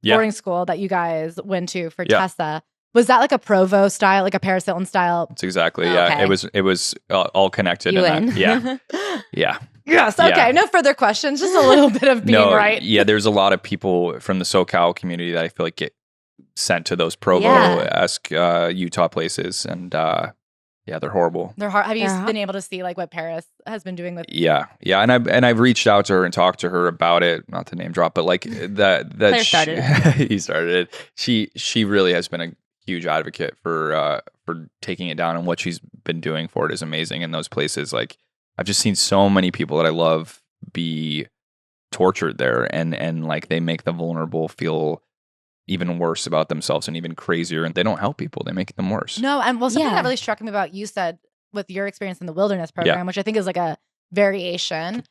boarding school that you guys went to for Tessa, was that like a Provo style, like a Paris Hilton style? It's exactly, yeah. Okay. It was all connected. You in. Yeah. Yeah. Yes. Okay. Yeah. No further questions. Just a little bit of being right. Yeah. There's a lot of people from the SoCal community that I feel like get sent to those Provo-esque Utah places, and they're horrible. They're hard. Have you been able to see like what Paris has been doing with? Yeah. And I've reached out to her and talked to her about it. Not to name drop, but like that. Started he started it. She really has been a huge advocate for taking it down, and what she's been doing for it is amazing. In those places, like I've just seen so many people that I love be tortured there, and like they make the vulnerable feel even worse about themselves and even crazier, and they don't help people, they make them worse. No, and something that really struck me about you said with your experience in the wilderness program, which I think is like a variation,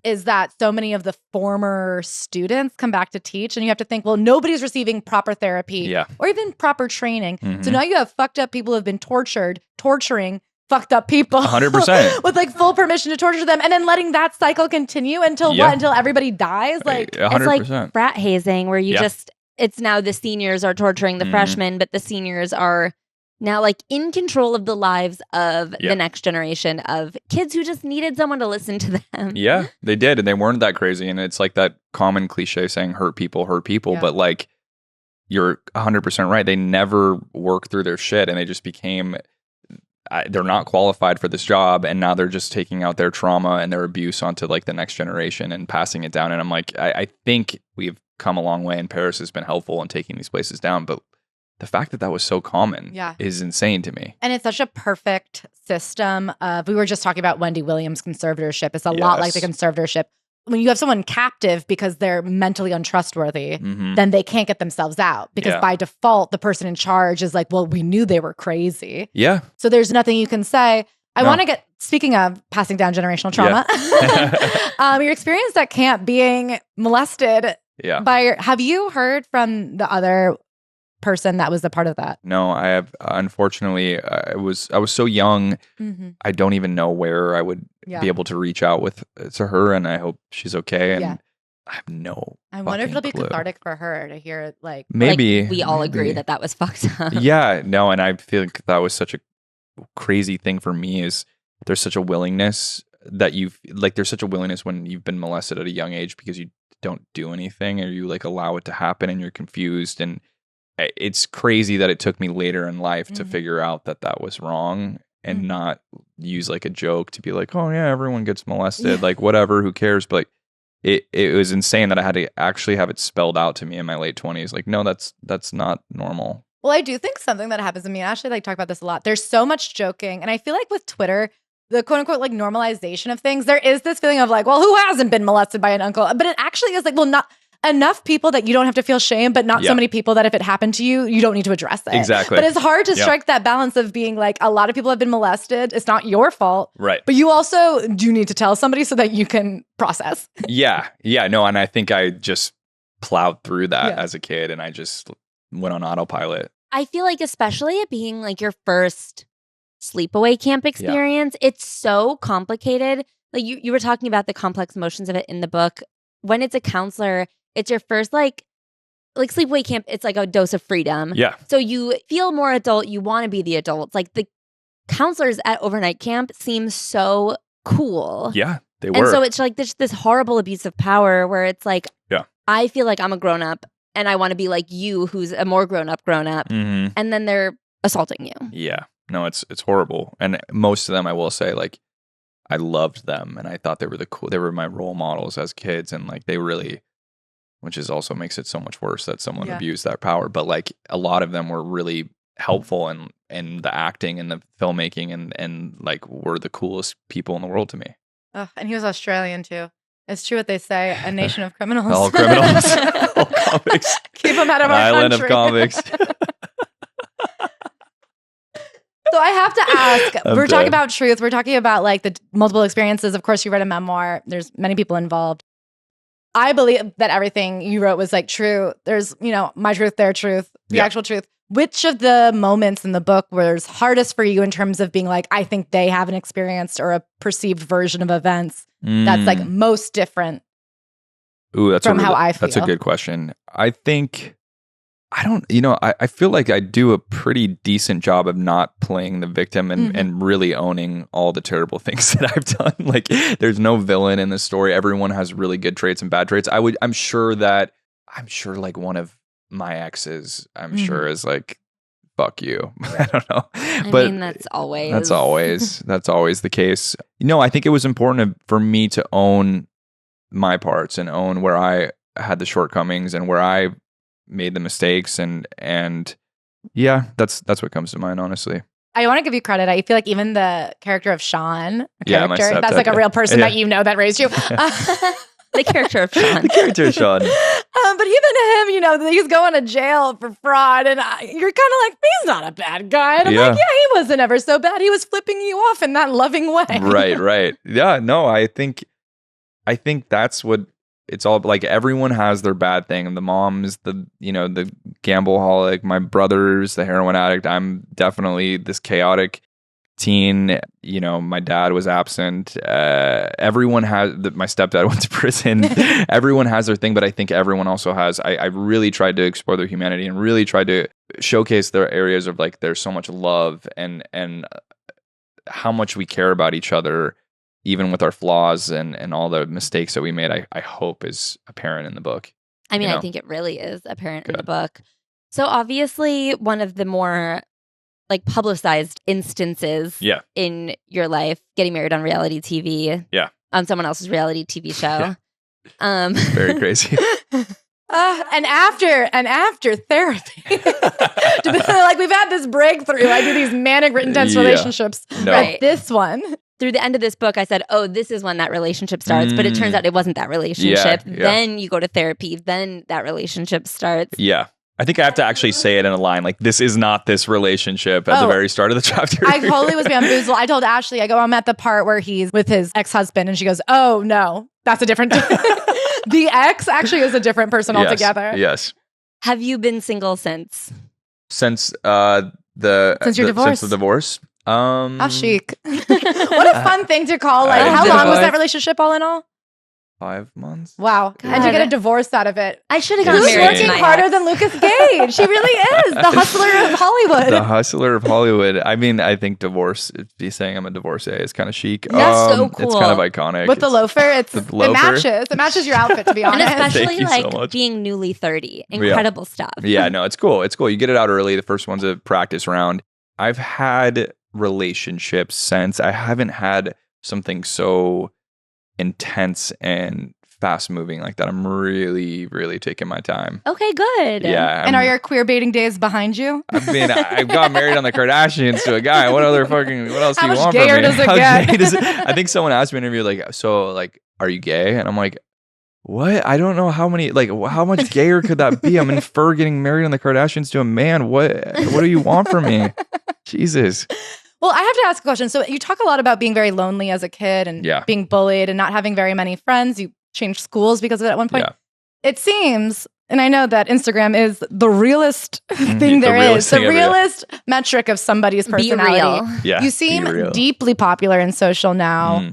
is that so many of the former students come back to teach, and you have to think, well, nobody's receiving proper therapy or even proper training. So now you have fucked up people who have been torturing fucked up people 100% with like full permission to torture them, and then letting that cycle continue until until everybody dies. Like 100%. It's like frat hazing, where you it's now the seniors are torturing the freshmen, but the seniors are now like in control of the lives of the next generation of kids who just needed someone to listen to them. Yeah, they did, and they weren't that crazy. And it's like that common cliche saying hurt people, but like you're 100% right. They never worked through their shit, and they just became they're not qualified for this job, and now they're just taking out their trauma and their abuse onto like the next generation and passing it down. And I'm like, I think we've come a long way, and Paris has been helpful in taking these places down, but the fact that was so common is insane to me. And it's such a perfect system of, we were just talking about Wendy Williams' conservatorship. It's a lot like the conservatorship. When you have someone captive because they're mentally untrustworthy, then they can't get themselves out, because by default, the person in charge is like, well, we knew they were crazy. Yeah. So there's nothing you can say. I want to get, speaking of passing down generational trauma, your experience at camp being molested by, have you heard from the other person that was a part of that? No, I have. Unfortunately, I was so young. I don't even know where I would be able to reach out to her, and I hope she's okay. And I have no. I wonder if it'll be cathartic for her to hear like maybe we all agree that was fucked up. Yeah, no, and I feel like that was such a crazy thing for me. Is there's such a willingness that there's such a willingness when you've been molested at a young age because you don't do anything, or you like allow it to happen, and you're confused. And it's crazy that it took me later in life to figure out that was wrong, and not use like a joke to be like, oh yeah, everyone gets molested, like whatever, who cares? But it was insane that I had to actually have it spelled out to me in my late 20s. Like, no, that's not normal. Well, I do think something that happens to me, and I actually like talk about this a lot. There's so much joking, and I feel like with Twitter, the quote unquote like normalization of things, there is this feeling of like, well, who hasn't been molested by an uncle? But it actually is like, well, not enough people that you don't have to feel shame, but not so many people that if it happened to you, you don't need to address it. Exactly. But it's hard to strike that balance of being like, a lot of people have been molested. It's not your fault. Right. But you also do need to tell somebody so that you can process. Yeah. No, and I think I just plowed through that as a kid, and I just went on autopilot. I feel like, especially it being like your first sleepaway camp experience, it's so complicated. Like you were talking about the complex emotions of it in the book. When it's a counselor, it's your first like sleepaway camp. It's like a dose of freedom. Yeah. So you feel more adult. You want to be the adults. Like the counselors at overnight camp seem so cool. Yeah, they were. And so it's like this horrible abuse of power where it's like, I feel like I'm a grown up and I want to be like you, who's a more grown up. And then they're assaulting you. Yeah. No, it's horrible. And most of them, I will say, like, I loved them, and I thought they were my role models as kids, and like they really, which is also makes it so much worse that someone abused that power. But like a lot of them were really helpful in the acting and the filmmaking, and like were the coolest people in the world to me. Oh, and he was Australian too. It's true what they say, a nation of criminals. All criminals. All convicts. Keep them out of our island country. Of convicts. So I have to ask, we're talking about truth. We're talking about like the multiple experiences. Of course, you read a memoir. There's many people involved. I believe that everything you wrote was like true. There's, my truth, their truth, the actual truth. Which of the moments in the book was hardest for you in terms of being like, I think they haven't experienced or a perceived version of events that's like most different from how I feel? That's a good question. I think, I feel like I do a pretty decent job of not playing the victim and really owning all the terrible things that I've done. Like, there's no villain in the story. Everyone has really good traits and bad traits. I'm sure like one of my exes, sure is like, fuck you. I don't know. But that's always the case. I think it was important for me to own my parts and own where I had the shortcomings and where I made the mistakes and yeah, that's what comes to mind, honestly. I want to give you credit. I feel like even the character of Sean, my stepdad, that's like a real person that that raised you. The character of Sean. But even him, he's going to jail for fraud, and you're kind of like, he's not a bad guy. And I'm like, yeah, he wasn't ever so bad. He was flipping you off in that loving way. Right. Yeah, no, I think that's what it's all like. Everyone has their bad thing. The mom's the gambleaholic. My brother's the heroin addict. I'm definitely this chaotic teen. My dad was absent. Everyone has my stepdad went to prison. Everyone has their thing, but I think everyone also has. I really tried to explore their humanity and really tried to showcase their areas of like there's so much love and how much we care about each other, even with our flaws and all the mistakes that we made. I hope is apparent in the book. I mean, I think it really is apparent in the book. So obviously, one of the more like publicized instances in your life, getting married on reality TV. Yeah. On someone else's reality TV show. Very crazy. And after therapy, like we've had this breakthrough. I do these manic, intense relationships. No. Right. This one. Through the end of this book, I said, oh, this is when that relationship starts. But it turns out it wasn't that relationship. Then you go to therapy. Then that relationship starts. Yeah. I think I have to actually say it in a line. Like, this is not this relationship at the very start of the chapter. I totally was bamboozled. I told Ashley, I'm at the part where he's with his ex-husband. And she goes, oh, no, that's a different... The ex actually is a different person altogether. Yes. Have you been single since? Since your divorce? Since the divorce. How chic. What a fun thing to call. Like, how long was that relationship all in all? 5 months. Wow. God. And to get a divorce out of it. I should have gotten married. Who's working harder than Lukas Gage? She really is. The hustler of Hollywood. The hustler of Hollywood. I mean, I think be saying I'm a divorcee is kind of chic. That's so cool. It's kind of iconic. With the loafer, it matches. It matches your outfit, to be honest. And especially like being newly 30. Incredible stuff. Yeah, no, it's cool. It's cool. You get it out early. The first one's a practice round. I've had relationships since. I haven't had something so intense and fast moving like that. I'm really, really taking my time. Okay, good. Yeah. And are your queer baiting days behind you? I got married on the Kardashians to a guy. What else do you want from me? How much gayer does it get? I think someone asked me in an interview, like, so, like, are you gay? And I'm like, what? I don't know how much gayer could that be? I'm infer getting married on the Kardashians to a man. What do you want from me? Jesus. Well, I have to ask a question. So you talk a lot about being very lonely as a kid and being bullied and not having very many friends. You changed schools because of it at one point. Yeah. It seems, and I know that Instagram is the realest thing there is, the realest metric of somebody's personality. Be real. Yeah, you seem deeply popular in social now.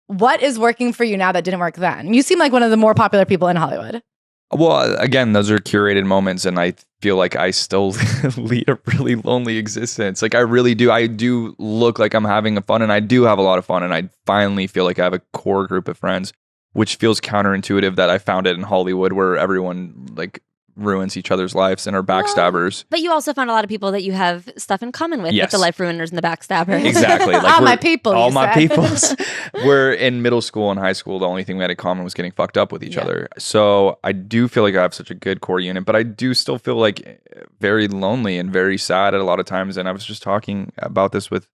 What is working for you now that didn't work then? You seem like one of the more popular people in Hollywood. Well, again, those are curated moments, and I feel like I still lead a really lonely existence. Like, I really do. I do look like I'm having fun, and I do have a lot of fun, and I finally feel like I have a core group of friends, which feels counterintuitive that I found it in Hollywood, where everyone like ruins each other's lives and are backstabbers. But you also found a lot of people that you have stuff in common with, like the life ruiners and the backstabbers. Exactly. Like all my people. All my peoples. We're in middle school and high school. The only thing we had in common was getting fucked up with each other. So I do feel like I have such a good core unit, but I do still feel like very lonely and very sad at a lot of times. And I was just talking about this with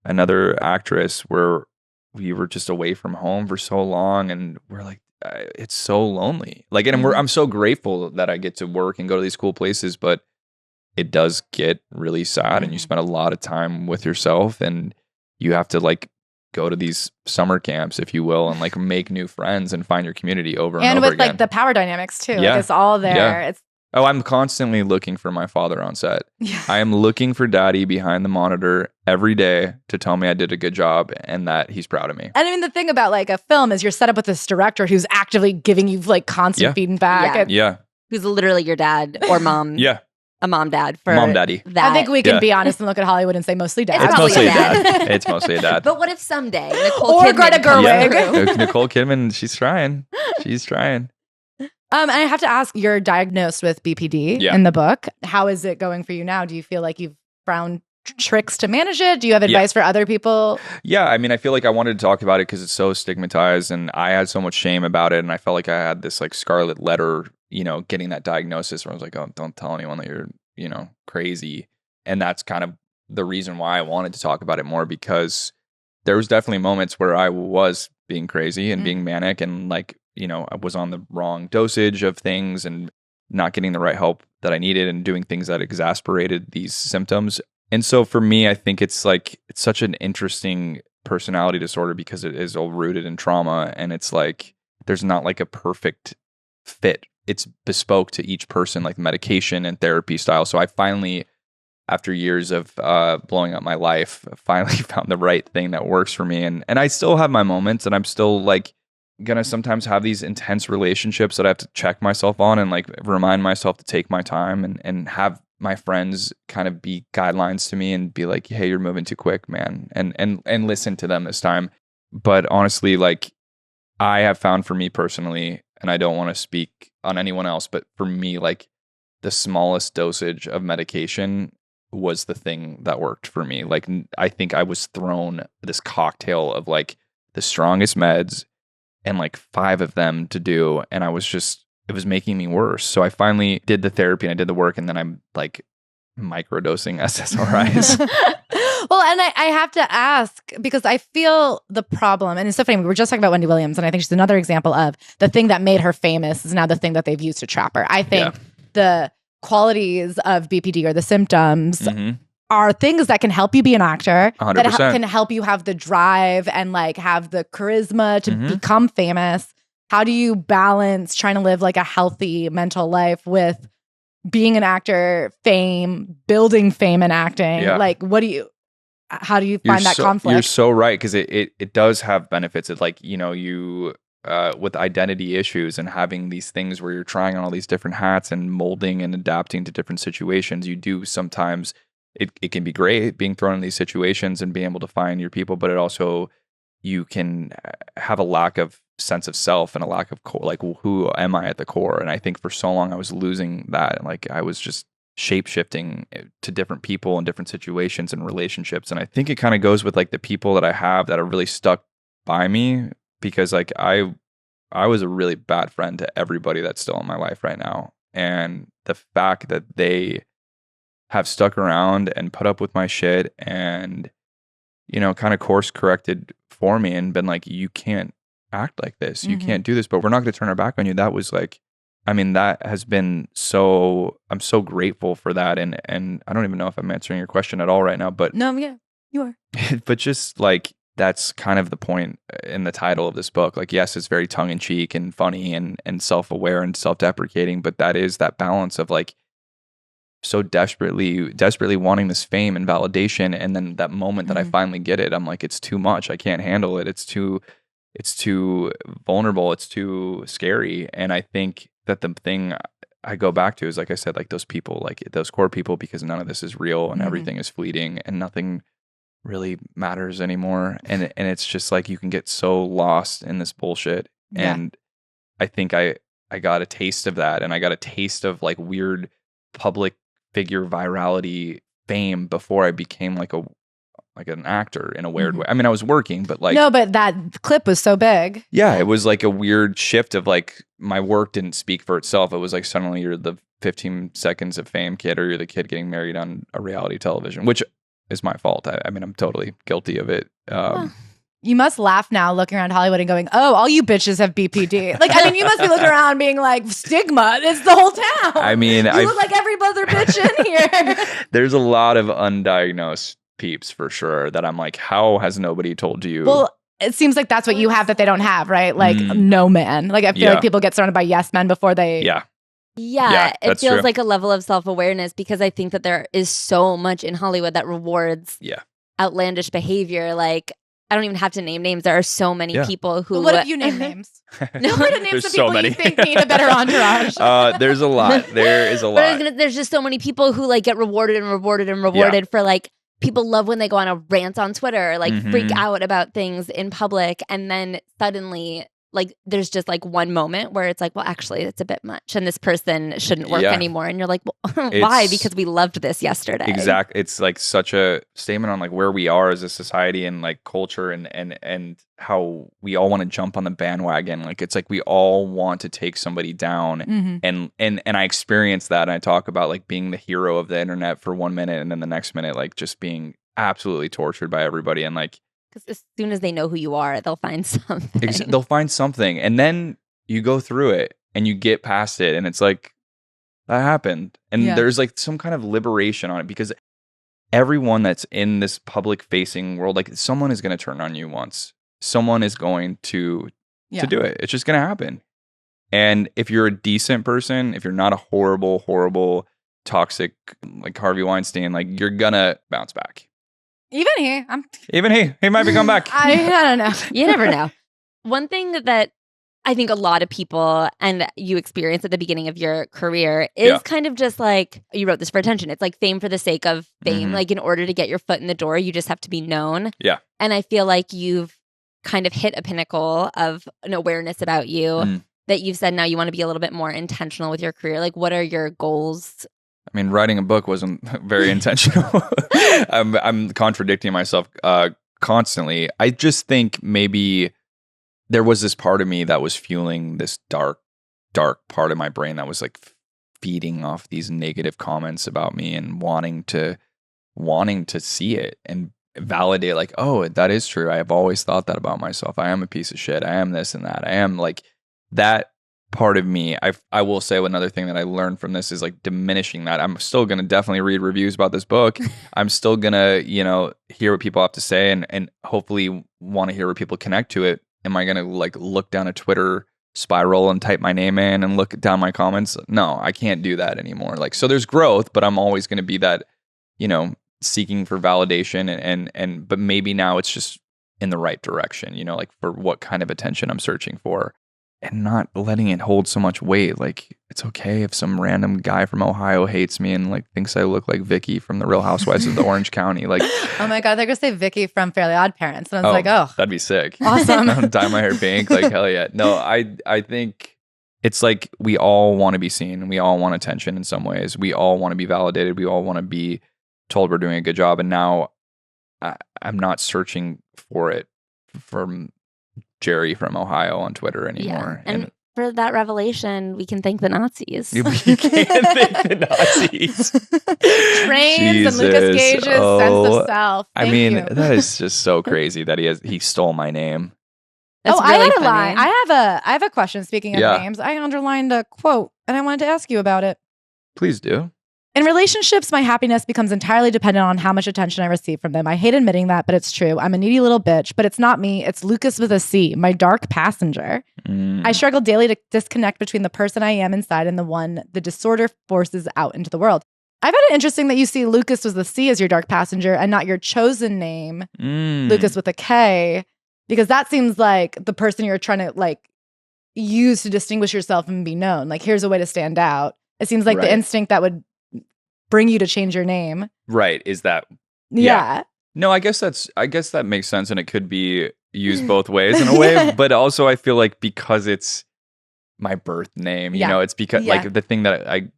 another actress where we were just away from home for so long, and we're like, it's so lonely. Like, and I'm so grateful that I get to work and go to these cool places, but it does get really sad and you spend a lot of time with yourself and you have to like go to these summer camps, if you will, and like make new friends and find your community over and over with again. like the power dynamics too. Yeah. Like it's all there. Yeah. It's I'm constantly looking for my father on set. I am looking for daddy behind the monitor every day to tell me I did a good job and that he's proud of me. And I mean, the thing about like a film is you're set up with this director who's actively giving you like constant feedback. Who's literally your dad or mom. A mom dad for mom daddy. That. I think we can be honest and look at Hollywood and say mostly dad. It's mostly a dad. It's mostly a dad. But what if someday Nicole or Kidman Greta Gerwig? Nicole Kidman, she's trying. She's trying. And I have to ask, you're diagnosed with BPD in the book. How is it going for you now? Do you feel like you've found tricks to manage it? Do you have advice for other people? Yeah, I mean, I feel like I wanted to talk about it because it's so stigmatized and I had so much shame about it. And I felt like I had this like scarlet letter, you know, getting that diagnosis where I was like, oh, don't tell anyone that you're, you know, crazy. And that's kind of the reason why I wanted to talk about it more, because there was definitely moments where I was being crazy and being manic and like, you know, I was on the wrong dosage of things and not getting the right help that I needed and doing things that exasperated these symptoms. And so for me, I think it's like, it's such an interesting personality disorder because it is all rooted in trauma. And it's like, there's not like a perfect fit. It's bespoke to each person, like medication and therapy style. So I finally, after years of blowing up my life, finally found the right thing that works for me. And I still have my moments and I'm still like, gonna sometimes have these intense relationships that I have to check myself on and like remind myself to take my time and have my friends kind of be guidelines to me and be like, hey, you're moving too quick, man, and listen to them this time. But honestly, like I have found for me personally, and I don't want to speak on anyone else, but for me, like the smallest dosage of medication was the thing that worked for me. Like I think I was thrown this cocktail of like the strongest meds and like 5 of them to do. And I was just, it was making me worse. So I finally did the therapy and I did the work and then I'm like microdosing SSRIs. Well, and I have to ask because I feel the problem, and it's so funny, we were just talking about Wendy Williams, and I think she's another example of the thing that made her famous is now the thing that they've used to trap her. I think the qualities of BPD or the symptoms are things that can help you be an actor, 100%. that can help you have the drive and like have the charisma to become famous. How do you balance trying to live like a healthy mental life with being an actor, fame, building fame in acting? Like, how do you find that conflict? You're so right, because it does have benefits. It's like, you know, you with identity issues and having these things where you're trying on all these different hats and molding and adapting to different situations, you do sometimes. It can be great being thrown in these situations and being able to find your people, but it also, you can have a lack of sense of self and a lack of like, who am I at the core? And I think for so long I was losing that. And like, I was just shape-shifting to different people and different situations and relationships. And I think it kind of goes with like the people that I have that are really stuck by me, because like I was a really bad friend to everybody that's still in my life right now. And the fact that they have stuck around and put up with my shit and, you know, kind of course corrected for me and been like, you can't act like this. You can't do this, but we're not going to turn our back on you. That was like, I mean, that has been so, I'm so grateful for that. And I don't even know if I'm answering your question at all right now, but no, yeah, you are. But just like, that's kind of the point in the title of this book. Like, yes, it's very tongue in cheek and funny and self-aware and self-deprecating, but that is that balance of like, so desperately wanting this fame and validation, and then that moment that I finally get it, I'm like, it's too much. I can't handle it. It's too vulnerable. It's too scary. And I think that the thing I go back to is, like I said, like those people, like those core people, because none of this is real and everything is fleeting and nothing really matters anymore. And it's just like you can get so lost in this bullshit. And I think I got a taste of that, and I got a taste of like weird public figure virality fame before I became like an actor in a weird way. I mean, I was working, but like, no, but that clip was so big. Yeah, it was like a weird shift of like, my work didn't speak for itself. It was like, suddenly you're the 15 seconds of fame kid, or you're the kid getting married on a reality television, which is my fault. I mean, I'm totally guilty of it. You must laugh now looking around Hollywood and going, oh, all you bitches have BPD. Like, I mean, you must be looking around being like, stigma, it's the whole town. I mean, you look like every other bitch in here. There's a lot of undiagnosed peeps for sure that I'm like, how has nobody told you? Well, it seems like that's what you have that they don't have, right? Like, no man. Like, I feel like people get surrounded by yes men before they... Yeah, it feels true. like a level of self-awareness because I think that there is so much in Hollywood that rewards outlandish behavior. Like, I don't even have to name names. There are so many people who... But what if you name names? No, to name some people you think need a better entourage. There's a lot. There is a lot. But there's just so many people who like get rewarded and rewarded and rewarded for like... People love when they go on a rant on Twitter, like freak out about things in public. And then suddenly... like there's just like one moment where it's like, well, actually, it's a bit much, and this person shouldn't work anymore. And you're like, well, why? Because we loved this yesterday. Exactly. It's like such a statement on like where we are as a society and like culture and how we all want to jump on the bandwagon. Like it's like we all want to take somebody down, and I experience that, and I talk about like being the hero of the internet for 1 minute, and then the next minute like just being absolutely tortured by everybody, and like. Because as soon as they know who you are, they'll find something. They'll find something. And then you go through it and you get past it. And it's like, that happened. And there's like some kind of liberation on it because everyone that's in this public facing world, like someone is going to turn on you once. Someone is going to do it. It's just going to happen. And if you're a decent person, if you're not a horrible, toxic, like Harvey Weinstein, like you're going to bounce back. Even he might be coming back. I don't know. You never know. One thing that I think a lot of people and you experience at the beginning of your career is kind of just like, you wrote this for attention. It's like fame for the sake of fame. Like in order to get your foot in the door, you just have to be known. Yeah. And I feel like you've kind of hit a pinnacle of an awareness about you that you've said now you want to be a little bit more intentional with your career. Like what are your goals? I mean, writing a book wasn't very intentional. I'm contradicting myself constantly. I just think maybe there was this part of me that was fueling this dark part of my brain that was like feeding off these negative comments about me and wanting to see it and validate like, oh, that is true. I have always thought that about myself. I am a piece of shit. I am this and that. I am like that. Part of me, I will say another thing that I learned from this is like diminishing that. I'm still going to definitely read reviews about this book. I'm still going to, hear what people have to say and hopefully want to hear where people connect to it. Am I going to like look down a Twitter spiral and type my name in and look down my comments? No, I can't do that anymore. Like, so there's growth, but I'm always going to be that, seeking for validation but maybe now it's just in the right direction, like for what kind of attention I'm searching for. And not letting it hold so much weight. Like, it's okay if some random guy from Ohio hates me and like thinks I look like Vicky from The Real Housewives of the Orange County. Like, oh my God, they're gonna say Vicky from Fairly Odd Parents, and I was like, oh, that'd be sick. Awesome. Dye my hair pink, like hell yeah. No, I think it's like we all want to be seen and we all want attention in some ways. We all want to be validated. We all want to be told we're doing a good job. And now I'm not searching for it from Jerry from Ohio on Twitter anymore. Yeah. And for that revelation, we can thank the Nazis. We can thank the Nazis. Trains and Lukas Gage's sense of self. Thank you. That is just so crazy that he stole my name. That's really I had a funny. line. I have a question. Speaking of names, I underlined a quote and I wanted to ask you about it. Please do. In relationships, my happiness becomes entirely dependent on how much attention I receive from them. I hate admitting that, but it's true. I'm a needy little bitch, but it's not me. It's Lukas with a C, my dark passenger. I struggle daily to disconnect between the person I am inside and the one the disorder forces out into the world. I found it interesting that you see Lukas with a C as your dark passenger and not your chosen name, Lukas with a K, because that seems like the person you're trying to like use to distinguish yourself and be known. Like, here's a way to stand out. It seems like the instinct that would bring you to change your name. Right. Is that? Yeah. No, I guess that makes sense. And it could be used both ways in a way. But also I feel like because it's my birth name, it's because like the thing that I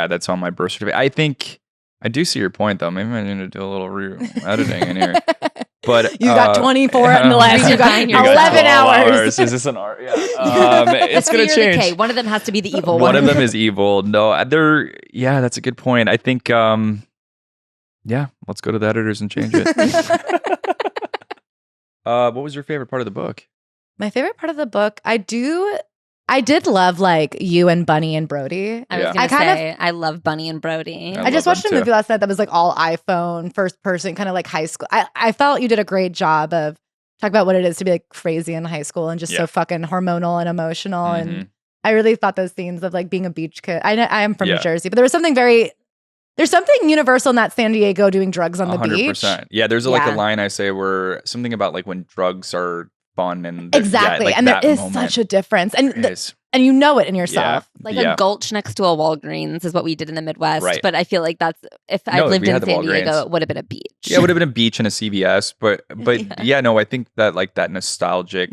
that's on my birth certificate. I think I do see your point though. Maybe I need to do a little editing in here. But you got 24 in the last. You got 11 hours. Is this an art? Yeah. It's going to change. Okay. One of them has to be the evil one. One of them is evil. No, that's a good point. I think, let's go to the editors and change it. What was your favorite part of the book? My favorite part of the book, I did love like you and Bunny and Brody. I was going to say, I love Bunny and Brody. I just watched a movie last night that was like all iPhone, first person, kind of like high school. I felt you did a great job of talking about what it is to be like crazy in high school and just so fucking hormonal and emotional. Mm-hmm. And I really thought those scenes of like being a beach kid. I am from New Jersey, but there was something there's something universal in that San Diego doing drugs on the 100%. beach. Yeah, there's like a line I say where something about like when drugs are fun and exactly, like and there is moment. such a difference, and and you know it in yourself. Like a gulch next to a Walgreens is what we did in the Midwest. Right. but I feel like that's if I lived in San Diego, it would have been a beach. Yeah, it would have been a beach and a CVS, but I think that like that nostalgic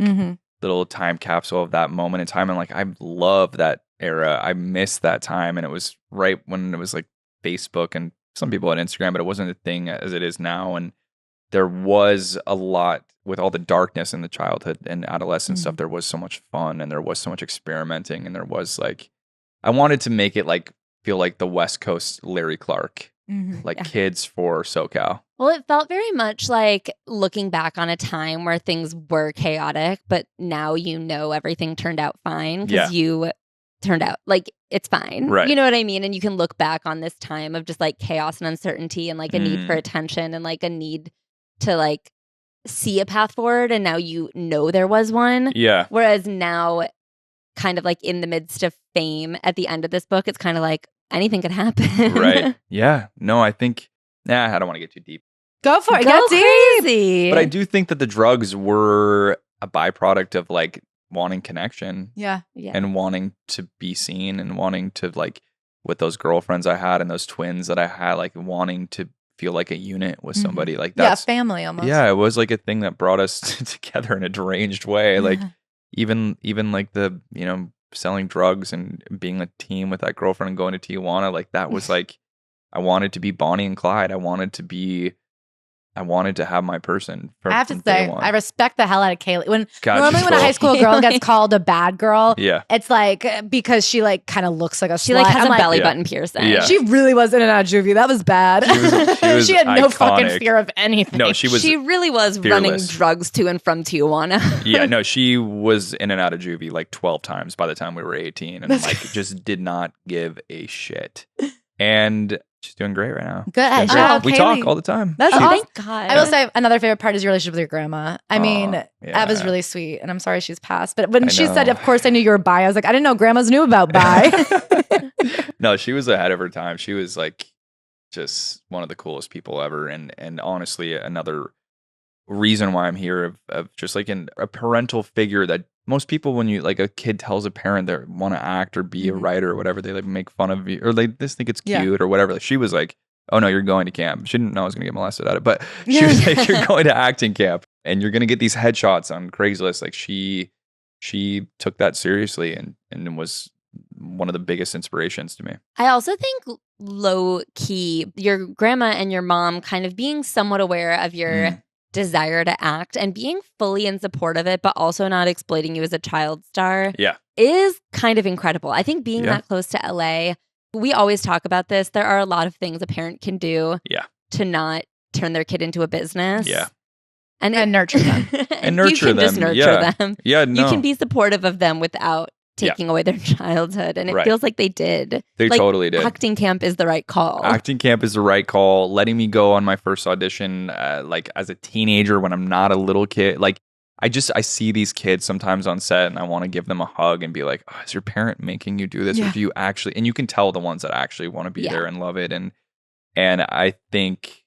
little time capsule of that moment in time, and like I love that era. I miss that time, and it was right when it was like Facebook and some people had Instagram, but it wasn't a thing as it is now. And there was a lot with all the darkness in the childhood and adolescent stuff. There was so much fun and there was so much experimenting, and there was like, I wanted to make it like feel like the West Coast Larry Clark, like kids for SoCal. Well, it felt very much like looking back on a time where things were chaotic, but now everything turned out fine because you turned out like it's fine. Right. You know what I mean? And you can look back on this time of just like chaos and uncertainty and like a need for attention and like a need to like see a path forward. And now there was one. Yeah. Whereas now, kind of like in the midst of fame at the end of this book, it's kind of like anything could happen. Right. Yeah. No, I think, I don't want to get too deep. Go for it. Go crazy. But I do think that the drugs were a byproduct of like wanting connection. Yeah. And wanting to be seen and wanting to like, with those girlfriends I had and those twins that I had, like wanting to feel like a unit with somebody. Like that's family almost. Yeah, it was like a thing that brought us together in a deranged way. Like even like the, selling drugs and being a team with that girlfriend and going to Tijuana, like that was like, I wanted to be Bonnie and Clyde. I wanted to have my person. I have to say, I respect the hell out of Kaylee. When a high school girl gets called a bad girl, it's like because she like kind of looks like a she slut. like has a belly button piercing. Yeah. She really was in and out of juvie. That was bad. She had no fucking fear of anything. No, she really was fearless. Running drugs to and from Tijuana. Yeah, no, she was in and out of juvie like 12 times by the time we were 18, and like just did not give a shit. And she's doing great right now. Good. We talk all the time. That's awesome. Thank God. I will say another favorite part is your relationship with your grandma. I mean, that was really sweet, and I'm sorry she's passed. But when she said, of course I knew you were bi, I was like, I didn't know grandmas knew about bi. No, she was ahead of her time. She was like just one of the coolest people ever. And honestly, another reason why I'm here of just like a parental figure that most people, when you like a kid tells a parent they want to act or be a writer or whatever, they like make fun of you or they just think it's cute or whatever. Like she was like, oh no, you're going to camp. She didn't know I was going to get molested at it, but she was like, you're going to acting camp and you're going to get these headshots on Craigslist. Like she took that seriously and was one of the biggest inspirations to me. I also think low key, your grandma and your mom kind of being somewhat aware of your desire to act and being fully in support of it, but also not exploiting you as a child star is kind of incredible. I think being that close to LA, we always talk about this. There are a lot of things a parent can do to not turn their kid into a business. Yeah. And nurture them. And nurture you can them. Just nurture them. Yeah, no. You can be supportive of them without taking away their childhood. And it feels like they did. They like, totally did. Acting camp is the right call. Acting camp is the right call. Letting me go on my first audition, like as a teenager when I'm not a little kid. Like I see these kids sometimes on set and I want to give them a hug and be like, oh, is your parent making you do this? Or do you actually, and you can tell the ones that actually want to be there and love it. And I think,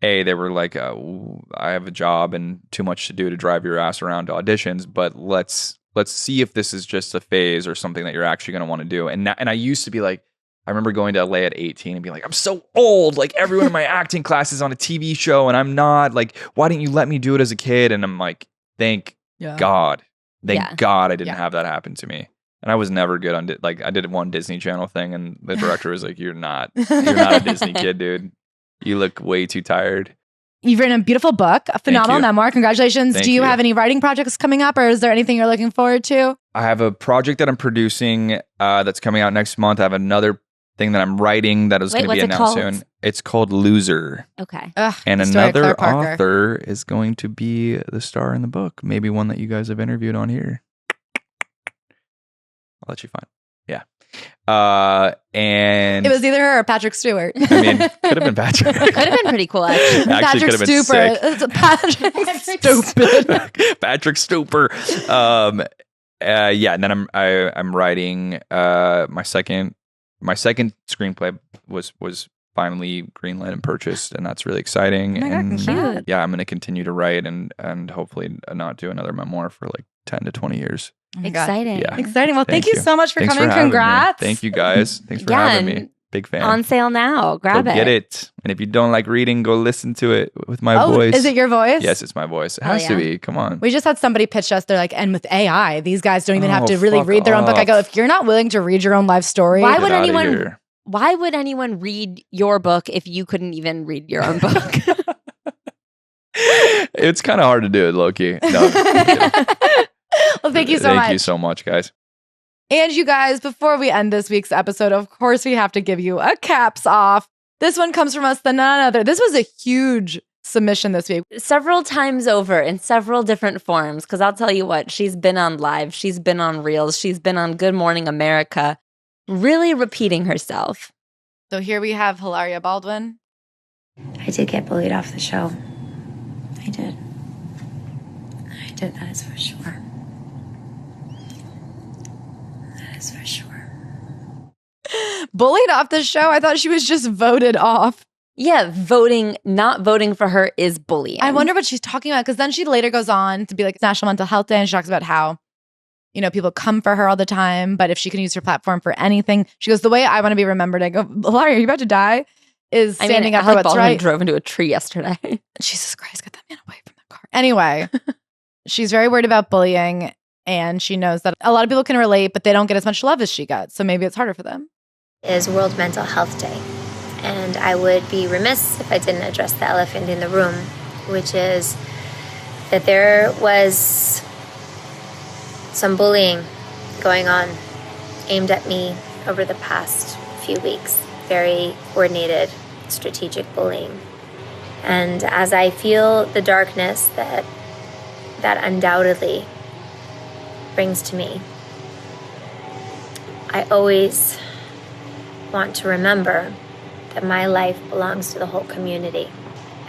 they were like, I have a job and too much to do to drive your ass around to auditions, but let's see if this is just a phase or something that you're actually going to want to do. And I used to be like, I remember going to LA at 18 and be like, I'm so old. Like everyone in my acting class is on a TV show and I'm not. Like, why didn't you let me do it as a kid? And I'm like, thank God. Thank God I didn't have that happen to me. And I was never good on like I did one Disney Channel thing and the director was like, you're not a Disney kid, dude. You look way too tired. You've written a beautiful book, a phenomenal memoir. Congratulations. Do you have any writing projects coming up or is there anything you're looking forward to? I have a project that I'm producing that's coming out next month. I have another thing that I'm writing that is going to be announced soon. It's called Loser. Okay. And another author is going to be the star in the book. Maybe one that you guys have interviewed on here. I'll let you find. Yeah. And it was either her or Patrick Stewart. I mean, could have been Patrick. Could have been pretty cool, actually. Patrick could have been Stewart. It's Patrick Stupid. Patrick Stupor. And then I'm writing my second screenplay was finally greenlit and purchased, and that's really exciting. Oh my God, cute. Yeah, I'm going to continue to write and hopefully not do another memoir for like 10 to 20 years. Oh exciting. Yeah. Exciting. Well, thank you so much for Thanks coming. for having Congrats. me. Thank you guys. Thanks for having me. Big fan. On sale now. Grab Go it. Get it. And if you don't like reading, go listen to it with my voice. Is it your voice? Yes, it's my voice. It has to be. Come on. We just had somebody pitch us. They're like, and with AI, these guys don't even have to really read their own book. I go, if you're not willing to read your own life story, why would anyone read your book if you couldn't even read your own book? It's kind of hard to do it, low-key. No. Well, thank you so much. Thank you so much, guys. And you guys, before we end this week's episode, of course, we have to give you a caps off. This one comes from us, the none other. This was a huge submission this week. Several times over in several different forms, because I'll tell you what, she's been on Live, she's been on Reels, she's been on Good Morning America, really repeating herself. So here we have Hilaria Baldwin. I did get bullied off the show. I did, that is for sure. That is for sure. Bullied off the show? I thought she was just voted off. Yeah, not voting for her is bullying. I wonder what she's talking about, because then she later goes on to be like, it's National Mental Health Day, and she talks about how, people come for her all the time, but if she can use her platform for anything, she goes, the way I want to be remembered, I go, Hilaria, are you about to die? Is standing up for what's right. Drove into a tree yesterday. Jesus Christ, get that man away from that car. Anyway, she's very worried about bullying, and she knows that a lot of people can relate, but they don't get as much love as she got. So maybe it's harder for them. It is World Mental Health Day, and I would be remiss if I didn't address the elephant in the room, which is that there was some bullying going on aimed at me over the past few weeks. Very coordinated, strategic bullying. And as I feel the darkness that undoubtedly brings to me, I always want to remember that my life belongs to the whole community.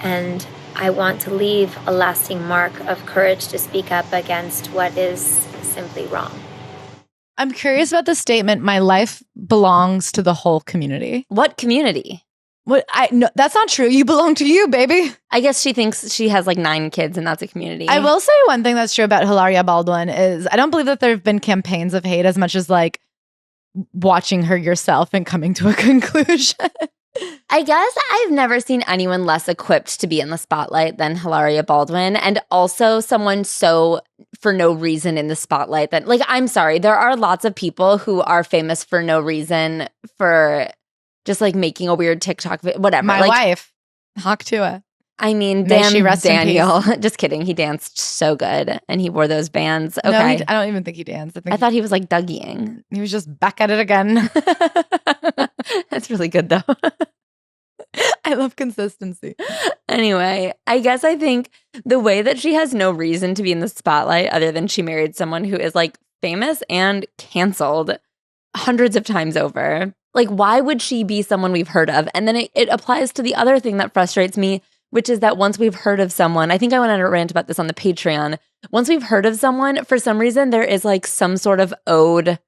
And I want to leave a lasting mark of courage to speak up against what is simply wrong. I'm curious about the statement, my life belongs to the whole community. What community? No, that's not true. You belong to you, baby. I guess she thinks she has like 9 kids and that's a community. I will say one thing that's true about Hilaria Baldwin is I don't believe that there have been campaigns of hate as much as like watching her yourself and coming to a conclusion. I guess I've never seen anyone less equipped to be in the spotlight than Hilaria Baldwin, and also someone so for no reason in the spotlight that, like, I'm sorry, there are lots of people who are famous for no reason, for just like making a weird TikTok whatever. My like, wife, Haktua. I mean, May she rest Daniel. Just kidding. He danced so good, and he wore those bands. Okay, no, I don't even think he danced. I thought he was like Dougieing. He was just back at it again. That's really good, though. I love consistency. Anyway, I think the way that she has no reason to be in the spotlight other than she married someone who is like famous and canceled hundreds of times over. Like, why would she be someone we've heard of? And then it applies to the other thing that frustrates me, which is that once we've heard of someone, I think I went on a rant about this on the Patreon. Once we've heard of someone, for some reason, there is like some sort of ode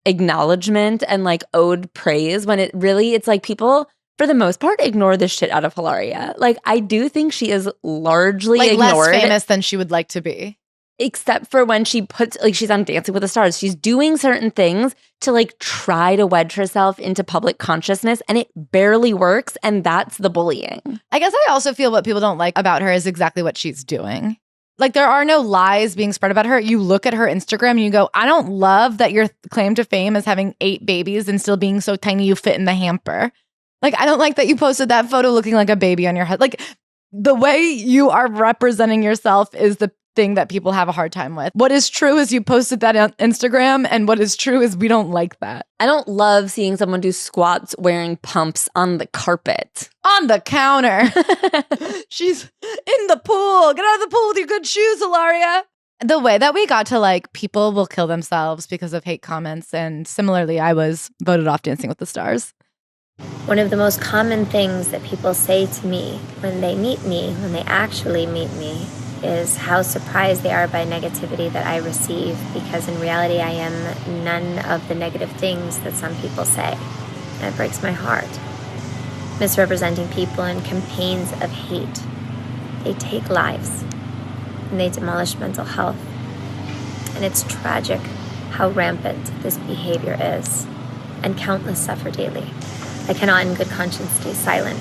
acknowledgement and like ode praise when it's like people, for the most part, ignore the shit out of Hilaria. Like, I do think she is largely like ignored. Less famous than she would like to be. Except for when she puts, like, she's on Dancing with the Stars. She's doing certain things to like try to wedge herself into public consciousness, and it barely works. And that's the bullying. I guess I also feel what people don't like about her is exactly what she's doing. Like, there are no lies being spread about her. You look at her Instagram and you go, I don't love that your claim to fame is having 8 babies and still being so tiny you fit in the hamper. Like, I don't like that you posted that photo looking like a baby on your head. Like, the way you are representing yourself is the thing that people have a hard time with. What is true is you posted that on Instagram, and what is true is we don't like that. I don't love seeing someone do squats wearing pumps on the carpet. On the counter. She's in the pool. Get out of the pool with your good shoes, Hilaria. The way that we got to like people will kill themselves because of hate comments, and similarly, I was voted off Dancing with the Stars. One of the most common things that people say to me when they meet me, when they actually meet me, is how surprised they are by negativity that I receive, because in reality I am none of the negative things that some people say. And it breaks my heart. Misrepresenting people in campaigns of hate. They take lives and they demolish mental health. And it's tragic how rampant this behavior is, and countless suffer daily. I cannot in good conscience stay silent.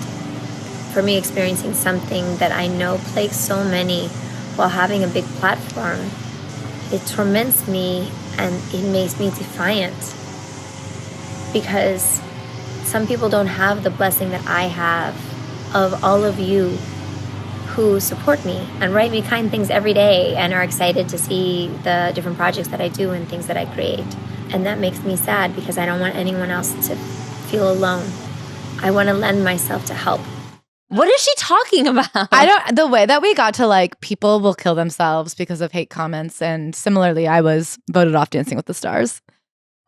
For me, experiencing something that I know plagues so many while having a big platform, it torments me and it makes me defiant. Because some people don't have the blessing that I have of all of you who support me and write me kind things every day and are excited to see the different projects that I do and things that I create. And that makes me sad because I don't want anyone else to feel alone. I want to lend myself to help. What is she talking about? The way that we got to like people will kill themselves because of hate comments, and similarly, I was voted off Dancing with the Stars.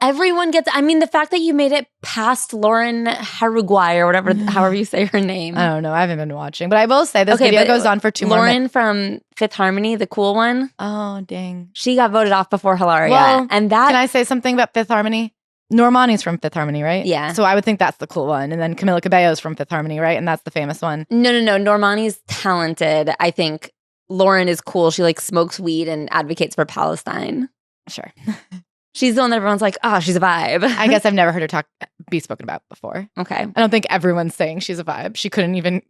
Everyone gets, I mean, the fact that you made it past Lauren Haruguay or whatever, however you say her name. I don't know. I haven't been watching, but I will say this video goes on for 2 more minutes. Lauren from Fifth Harmony, the cool one. Oh, dang. She got voted off before Hilaria. Well, and that. Can I say something about Fifth Harmony? Normani's from Fifth Harmony, right? Yeah. So I would think that's the cool one. And then Camila Cabello's from Fifth Harmony, right? And that's the famous one. No. Normani's talented. I think Lauren is cool. She like smokes weed and advocates for Palestine. Sure. She's the one that everyone's like, oh, she's a vibe. I guess I've never heard her be spoken about before. Okay. I don't think everyone's saying she's a vibe. She couldn't even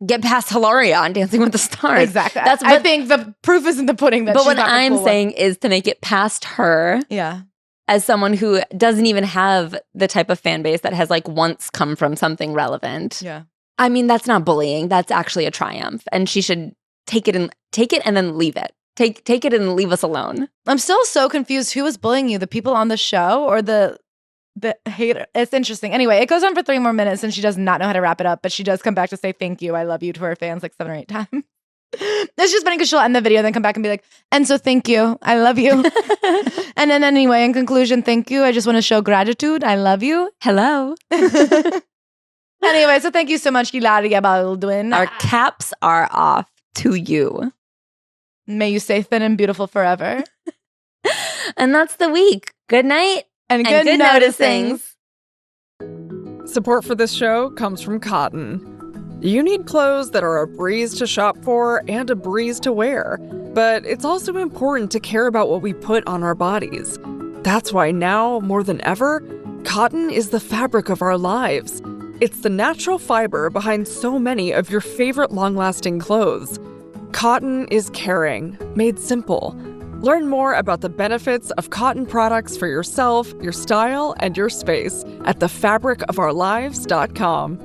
get past Hilaria on Dancing with the Stars. Exactly. I think the proof is in the pudding that but she's what not the I'm cool saying one. is to make it past her. Yeah. As someone who doesn't even have the type of fan base that has like once come from something relevant. Yeah. I mean, that's not bullying. That's actually a triumph. And she should take it and then leave it. Take it and leave us alone. I'm still so confused. Who was bullying you? The people on the show or the hater? It's interesting. Anyway, it goes on for 3 more minutes and she does not know how to wrap it up, but she does come back to say thank you, I love you to her fans like 7 or 8 times. It's just funny because she'll end the video, then come back and be like, and so thank you, I love you. And then anyway, in conclusion, thank you. I just want to show gratitude. I love you. Hello. Anyway, so thank you so much, Hilaria Baldwin. Our caps are off to you. May you stay thin and beautiful forever. And that's the week. Good night. And good noticings. Support for this show comes from Cotton. You need clothes that are a breeze to shop for and a breeze to wear. But it's also important to care about what we put on our bodies. That's why now, more than ever, cotton is the fabric of our lives. It's the natural fiber behind so many of your favorite long-lasting clothes. Cotton is caring, made simple. Learn more about the benefits of cotton products for yourself, your style, and your space at thefabricofourlives.com.